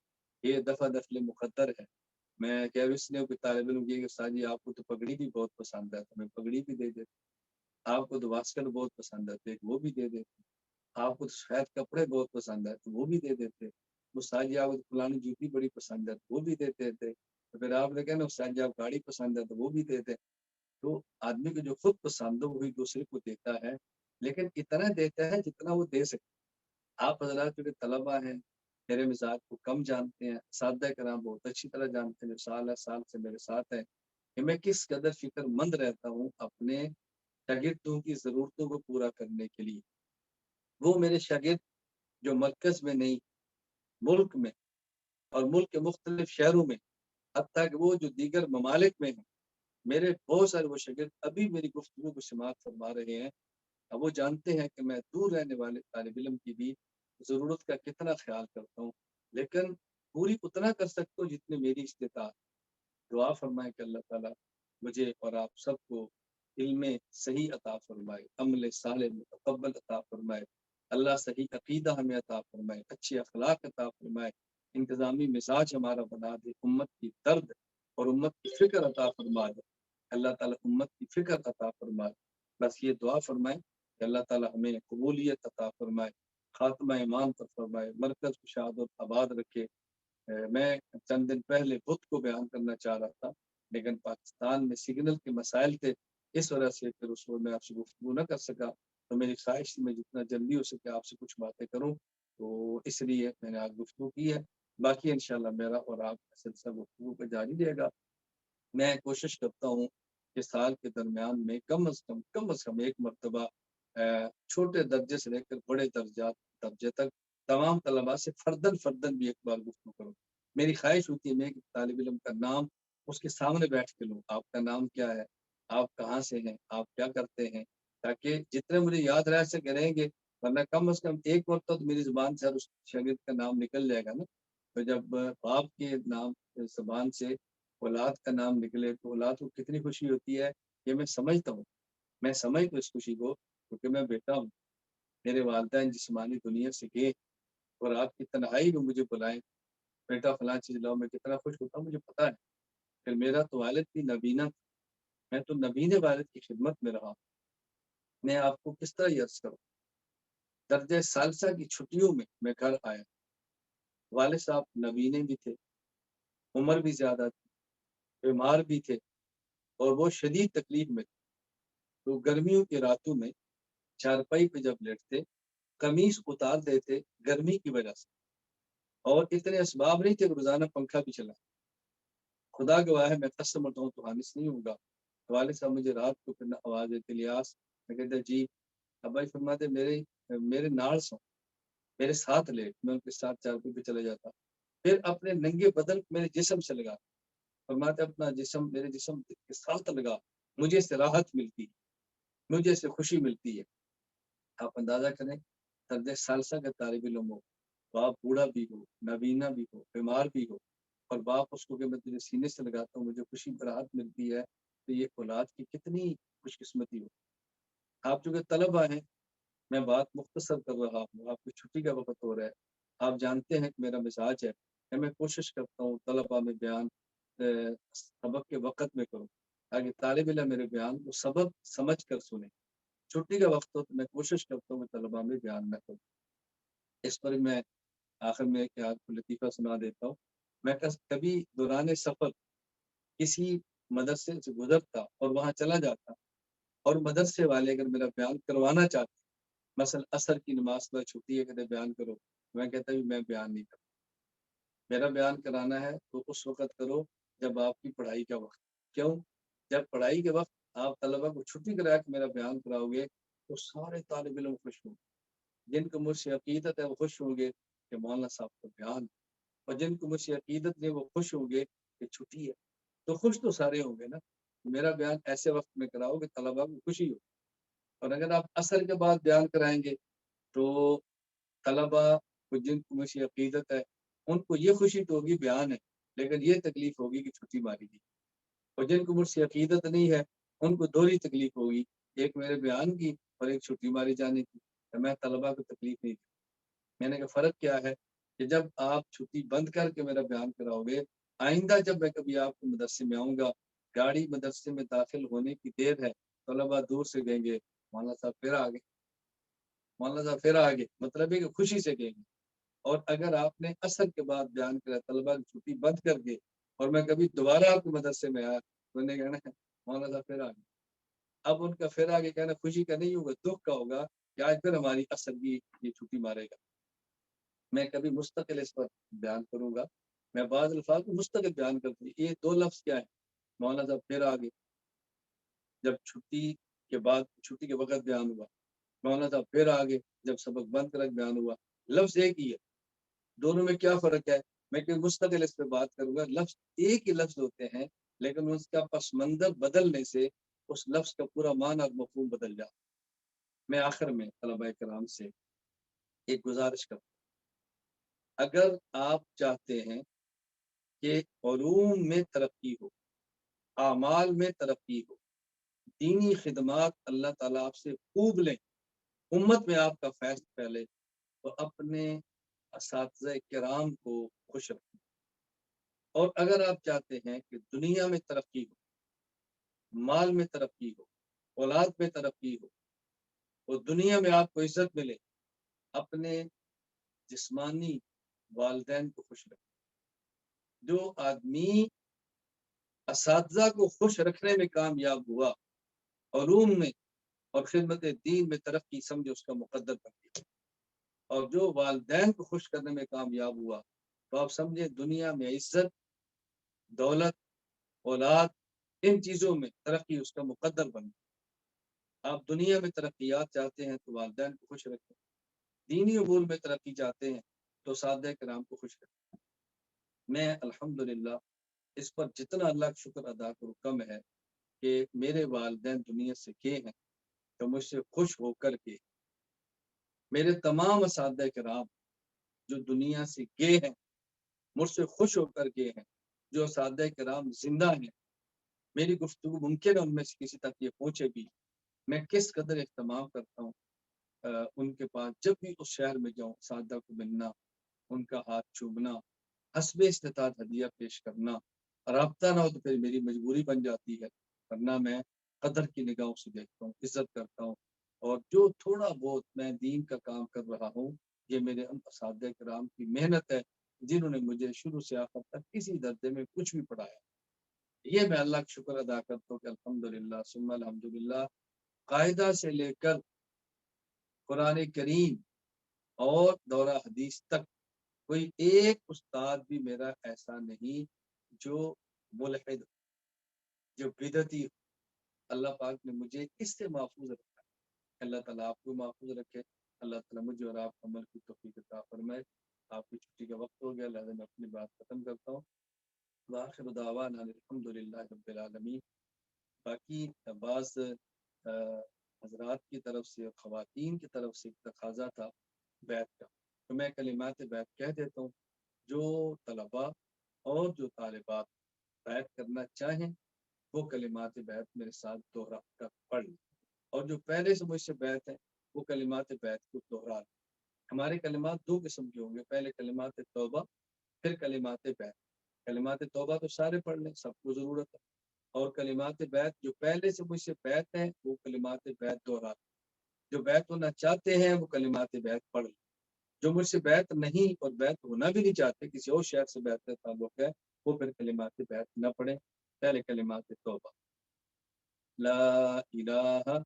یہ دفعہ دفل مقدر ہے. میں کہہ رہا اس لیے کہ طالب علم یہ کہ استاد جی آپ کو تو پگڑی بھی بہت پسند ہے، تو میں پگڑی بھی دے دیتا. آپ کو تو واسکٹ بہت پسند ہے، وہ بھی دے دیتے. آپ کو تو شاید کپڑے بہت پسند ہے تو وہ بھی دے دیتے. استاد جی آپ کو فلانی جوتی بڑی پسند ہے تو وہ بھی دیتے تھے. تو پھر آپ نے کہا نا استاد جی آپ گاڑی پسند ہے تو وہ بھی دیتے. تو آدمی کو جو خود پسند ہو وہی دوسرے کو دیتا ہے، لیکن اتنا دیتا ہے جتنا وہ دے سکتا. آپ حضرات جو طلباء ہیں میرے مزاج کو کم جانتے ہیں، اساتذہ کرام بہت اچھی طرح جانتے ہیں جو سال سے میرے ساتھ ہیں، کہ میں کس قدر فکر مند رہتا ہوں اپنے شاگردوں کی ضرورتوں کو پورا کرنے کے لیے. وہ میرے شاگرد جو مرکز میں نہیں، ملک میں اور ملک کے مختلف شہروں میں، حتیٰ کہ وہ جو دیگر ممالک میں ہیں، میرے بہت سارے وہ شاگرد ابھی میری گفتگو کو سماعت فرما رہے ہیں. اب وہ جانتے ہیں کہ میں دور رہنے والے طالب علم کی بھی ضرورت کا کتنا خیال کرتا ہوں، لیکن پوری اتنا کر سکتا ہوں جتنے میری استطاعت. دعا فرمائے کہ اللہ تعالیٰ مجھے اور آپ سب کو علم صحیح عطا فرمائے، عمل صالح متقبل عطا فرمائے. اللہ صحیح عقیدہ ہمیں عطا فرمائے، اچھے اخلاق عطا فرمائے، انتظامی مزاج ہمارا بنا دے، امت کی درد اور امت کی فکر عطا فرما دے. اللہ تعالیٰ امت کی فکر عطا فرمائے. بس یہ دعا فرمائے کہ اللہ تعالیٰ ہمیں قبولیت عطا فرمائے، خاتمہ ایمان پر فرمائے، مرکز کو شاد و آباد رکھے. میں چند دن پہلے بدھ کو بیان کرنا چاہ رہا تھا، لیکن پاکستان میں سگنل کے مسائل تھے، اس وجہ سے پھر اس وقت میں آپ سے گفتگو نہ کر سکا. تو میری خواہش میں جتنا جلدی ہو سکے آپ سے کچھ باتیں کروں، تو اس لیے میں نے آج گفتگو کی ہے. باقی انشاءاللہ میرا اور آپ کا سلسلہ گفتگو کا جاری رہے گا. میں کوشش کرتا ہوں کہ سال کے درمیان میں کم از کم ایک مرتبہ چھوٹے درجے سے لے کر بڑے درجے تک تمام طلباء سے فردن بھی ایک بار گفتگو کروں. میری خواہش ہوتی ہے میں کہ طالب علم کا نام اس کے سامنے بیٹھ کے لوں. آپ کا نام کیا ہے، آپ کہاں سے ہیں، آپ کیا کرتے ہیں، تاکہ جتنے مجھے یاد رہ سکے رہیں گے، ورنہ کم از کم ایک مرتبہ تو میری زبان سے ہر اس شاگرد کا نام نکل جائے گا نا. تو جب باپ کے نام زبان سے اولاد کا نام نکلے تو اولاد کو کتنی خوشی ہوتی ہے، یہ میں سمجھتا ہوں. میں سمجھتا ہوں اس خوشی کو، کیونکہ میں بیٹا ہوں. میرے والدین جسمانی دنیا سے گئے اور آپ کی تنہائی میں مجھے بلائیں، بیٹا فلاں چیز لاؤ، میں کتنا خوش ہوتا ہوں مجھے پتا ہے. پھر میرا تو والد بھی نبینا تھا، میں تو نبین والد کی خدمت میں رہا. میں آپ کو کس طرح عرض کروں، درجہ ثالثہ کی چھٹیوں میں گھر آیا. والد صاحب نبینے بھی تھے، عمر بھی زیادہ تھی، بیمار بھی تھے، اور وہ شدید تکلیف میں تھے. تو گرمیوں کی راتوں میں چارپائی پہ جب لیٹتے، قمیص اتار دیتے گرمی کی وجہ سے، اور اتنے اسباب نہیں تھے کہ روزانہ پنکھا بھی چلا. خدا گواہ ہے میں قسم اٹھاؤں تو حانس نہیں ہوگا. والد صاحب مجھے رات کو پھر آواز دیتے، الیاس. میں کہتا جی. ابائی فرماتے میرے نال سو، میرے ساتھ لیٹ. میں ان کے ساتھ چارپائی پہ چلا جاتا، پھر اپنے ننگے بدن میرے جسم سے لگا. فرماتے اپنا جسم میرے جسم کے ساتھ لگا، مجھے اس سے راحت ملتی ہے، مجھے اس سے خوشی ملتی ہے. آپ اندازہ کریں، درجہ ثالثہ کا طالب علم ہو، باپ بوڑھا بھی ہو، نابینا بھی ہو، بیمار بھی ہو، اور باپ اس کو کہ میں تجھے سینے سے لگاتا ہوں مجھے خوشی راحت ملتی ہے، تو یہ اولاد کی کتنی خوش قسمتی ہو. آپ چونکہ طلبہ ہیں، میں بات مختصر کر رہا ہوں، آپ کی چھٹی کا وقت ہو رہا ہے. آپ جانتے ہیں کہ میرا مزاج ہے کہ میں کوشش کرتا ہوں طلبہ میں بیان سبق کے وقت میں کروں، تاکہ طالب علم میرے بیان کو سبق سمجھ کر سنیں. چھٹی کا وقت ہو تو میں کوشش کرتا ہوں میں طلبہ میں بیان نہ کروں. اس پر میں آخر میں ایک آپ کو لطیفہ سنا دیتا ہوں. میں کبھی دوران سفر کسی مدرسے سے گزرتا اور وہاں چلا جاتا، اور مدرسے والے اگر میرا بیان کروانا چاہتے، مثلا عصر کی نماز کا چھٹی ہے کہتے بیان کرو، میں کہتا بھی میں بیان نہیں کرتا. میرا بیان کرانا ہے تو اس وقت کرو جب آپ کی پڑھائی کا وقت. کیوں؟ جب پڑھائی کے وقت آپ طلبہ کو چھٹی کرا کے میرا بیان کراؤ گے تو سارے طالب علم خوش ہوں گے. جن کو مجھ سے عقیدت ہے وہ خوش ہوں گے کہ مولانا صاحب کا بیان، اور جن کو مجھ سے عقیدت نہیں وہ خوش ہوں گے کہ چھٹی ہے. تو خوش تو سارے ہوں گے نا. میرا بیان ایسے وقت میں کراؤ کہ طلبہ کو خوشی ہو. اور اگر آپ عصر کے بعد بیان کرائیں گے تو طلبہ کو جن کو مجھ سے عقیدت ہے ان کو یہ خوشی تو ہوگی بیان ہے، لیکن یہ تکلیف ہوگی کہ چھٹی ماری گئی. اور جن کو مجھ سے عقیدت نہیں ہے ان کو دوہری تکلیف ہوگی، ایک میرے بیان کی اور ایک چھٹی ماری جانے کی. میں طلبہ کو تکلیف نہیں دی. میں نے کہا فرق کیا ہے کہ جب آپ چھٹی بند کر کے میرا بیان کراؤ گے، آئندہ جب میں کبھی آپ کے مدرسے میں آؤں گا، گاڑی مدرسے میں داخل ہونے کی دیر ہے، طلبہ دور سے گئیں گے مولانا صاحب پھر آگے، مولانا صاحب پھر آگے، مطلب ہے کہ خوشی سے گئیں گے. اور اگر آپ نے عصر کے بعد بیان کرا طلبہ کی چھٹی بند کر کے اور میں کبھی دوبارہ آپ کے مدرسے میں آیا تو انہوں نے کہنا ہے مولانا صاحب پھر آگے. اب ان کا پھر آگے کہنا خوشی کا نہیں ہوگا، دکھ کا ہوگا کہ آج پھر ہماری عصر کی یہ چھٹی مارے گا. میں کبھی مستقل اس پر بیان کروں گا. میں بعض الفاظ کو مستقل بیان کرتا ہوں. یہ دو لفظ کیا ہے، مولانا صاحب پھر آگے، جب چھٹی کے بعد چھٹی کے وقت بیان ہوا، مولانا صاحب پھر آگے جب سبق بند کر بیان ہوا. لفظ ایک ہی ہے، دونوں میں کیا فرق ہے؟ میں کہ مستقل اس پہ بات کروں گا. لفظ ایک ہی لفظ ہوتے ہیں، لیکن اس کا پس منظر بدلنے سے اس لفظ کا پورا معنی اور مفہوم بدل جاتا. میں آخر میں طلبہ کرام سے ایک گزارش کرتا ہوں، اگر آپ چاہتے ہیں کہ علوم میں ترقی ہو، اعمال میں ترقی ہو، دینی خدمات اللہ تعالیٰ آپ سے خوب لیں، امت میں آپ کا فیض پھیلے، تو اپنے اساتذہ کرام کو خوش رکھیں. اور اگر آپ چاہتے ہیں کہ دنیا میں ترقی ہو، مال میں ترقی ہو، اولاد میں ترقی ہو، اور دنیا میں آپ کو عزت ملے، اپنے جسمانی والدین کو خوش رکھیں. جو آدمی اساتذہ کو خوش رکھنے میں کامیاب ہوا، علوم میں اور خدمت دین میں ترقی سمجھے اس کا مقدر بن گیا. اور جو والدین کو خوش کرنے میں کامیاب ہوا تو آپ سمجھے دنیا میں عزت، دولت، اولاد، ان چیزوں میں ترقی اس کا مقدر بن گیا. آپ دنیا میں ترقیات چاہتے ہیں تو والدین کو خوش رکھیں، دینی امور میں ترقی چاہتے ہیں تو اساتذہ کرام کو خوش رکھیں. میں الحمدللہ اس پر جتنا اللہ کا شکر ادا کروں کم ہے کہ میرے والدین دنیا سے گئے ہیں تو مجھ سے خوش ہو کر کے، میرے تمام اساتذہ کرام جو دنیا سے گئے ہیں مجھ سے خوش ہو کر گئے ہیں، جو اساتذہ کرام زندہ ہیں، میری گفتگو ممکن ہے ان میں سے کسی تک یہ پہنچے بھی، میں کس قدر اہتمام کرتا ہوں ان کے پاس جب بھی اس شہر میں جاؤں، اساتذہ کو ملنا، ان کا ہاتھ چومنا، حسب استطاعت ہدیہ پیش کرنا، رابطہ نہ ہو تو پھر میری مجبوری بن جاتی ہے، ورنہ میں قدر کی نگاہوں سے دیکھتا ہوں، عزت کرتا ہوں، اور جو تھوڑا بہت میں دین کا کام کر رہا ہوں یہ میرے ان اساتذہ کرام کی محنت ہے جنہوں نے مجھے شروع سے آخر تک کسی درجے میں کچھ بھی پڑھایا۔ یہ میں اللہ کا شکر ادا کرتا ہوں کہ الحمدللہ ثم الحمدللہ، قاعدہ سے لے کر قرآن کریم اور دورہ حدیث تک کوئی ایک استاد بھی میرا ایسا نہیں جو ملحد، جو بدعتی۔ اللہ پاک نے مجھے اس سے محفوظ رکھا ہے، اللہ تعالیٰ آپ کو محفوظ رکھے، اللہ تعالیٰ مجھے اور آپ عمل کی توفیق عطا فرمائے۔ آپ کی چھٹی کا وقت ہو گیا، لہذا میں اپنی بات ختم کرتا ہوں۔ وآخر دعوانا الحمدللہ رب العالمین۔ باقی بعض حضرات کی طرف سے، خواتین کی طرف سے تقاضا تھا بیعت کا، تو میں کلمات بیعت کہہ دیتا ہوں۔ جو طلباء اور جو طالبات بیعت کرنا چاہیں وہ کلمات بیعت میرے ساتھ دوہرا کر پڑھ لیں، اور جو پہلے سے مجھ سے بیعت ہے وہ کلمات بیعت کو دوہرا لیں۔ ہمارے کلمات دو قسم کے ہوں گے، پہلے کلمات توبہ، پھر کلمات بیعت۔ کلمات توبہ تو سارے پڑھ لیں، سب کو ضرورت ہے، اور کلمات بیعت جو پہلے سے مجھ سے بیعت ہیں وہ کلمات بیعت دوہرا لیں۔ جو بیعت ہونا چاہتے ہیں وہ کلمات بیعت پڑھ لیں، جو مجھ سے بیعت نہیں اور بیعت ہونا بھی نہیں چاہتے، کسی اور شہر سے بیعت کا تعلق ہے، وہ پھر کلمات بیعت نہ پڑھیں۔ پہلے کلمات توبہ، لا الہ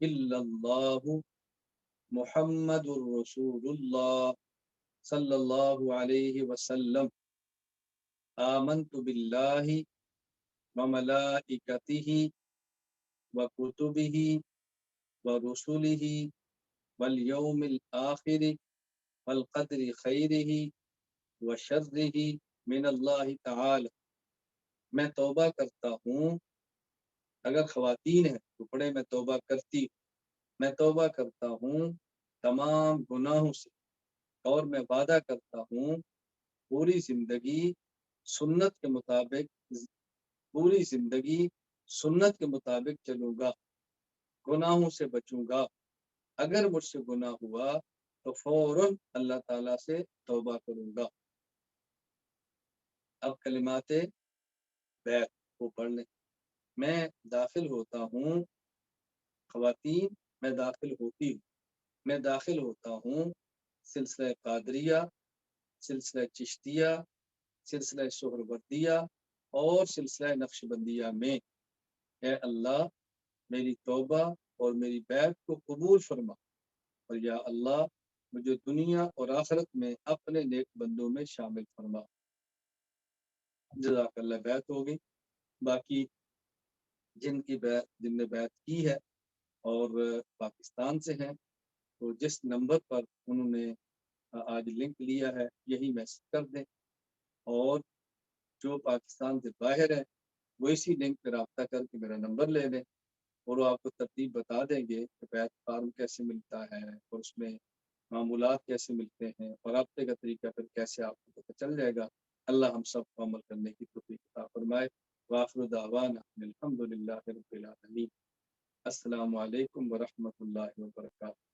الا اللہ محمد الرسول اللہ صلی اللہ علیہ وسلم، آمنت باللہ وملائکتہ وکتبہ ورسلہ والیوم الآخر والقدر خیرہ وشرہ من اللہ تعالی۔ میں توبہ کرتا ہوں، اگر خواتین ہیں تو پڑھے میں توبہ کرتی ہوں، میں توبہ کرتا ہوں تمام گناہوں سے، اور میں وعدہ کرتا ہوں پوری زندگی سنت کے مطابق، پوری زندگی سنت کے مطابق چلوں گا، گناہوں سے بچوں گا، اگر مجھ سے گناہ ہوا تو فوراً اللہ تعالیٰ سے توبہ کروں گا۔ اب کلمات بیعت کو پڑھ لیں۔ میں داخل ہوتا ہوں، خواتین میں داخل ہوتی ہوں، میں داخل ہوتا ہوں سلسلہ قادریہ، سلسلہ چشتیہ، سلسلہ سہروردیہ اور سلسلہ نقشبندیہ میں۔ اے اللہ میری توبہ اور میری بیعت کو قبول فرما، اور یا اللہ مجھے دنیا اور آخرت میں اپنے نیک بندوں میں شامل فرما۔ جزاک اللہ، بیعت ہو گئی۔ باقی جن نے بیعت کی ہے اور پاکستان سے ہیں تو جس نمبر پر انہوں نے آج لنک لیا ہے یہی میسج کر دیں، اور جو پاکستان سے باہر ہے وہ اسی لنک پہ رابطہ کر کے میرا نمبر لے لیں، اور وہ آپ کو ترتیب بتا دیں گے کہ بیعت فارم کیسے ملتا ہے اور اس میں معمولات کیسے ملتے ہیں، اور رابطے کا طریقہ پھر کیسے آپ کو پتہ چل جائے گا۔ اللہ ہم سب کو عمل کرنے کی توفیق عطا فرمائے۔ وآخر دعوانا الحمدللہ رب العالمین۔ السلام علیکم ورحمۃ اللہ وبرکاتہ۔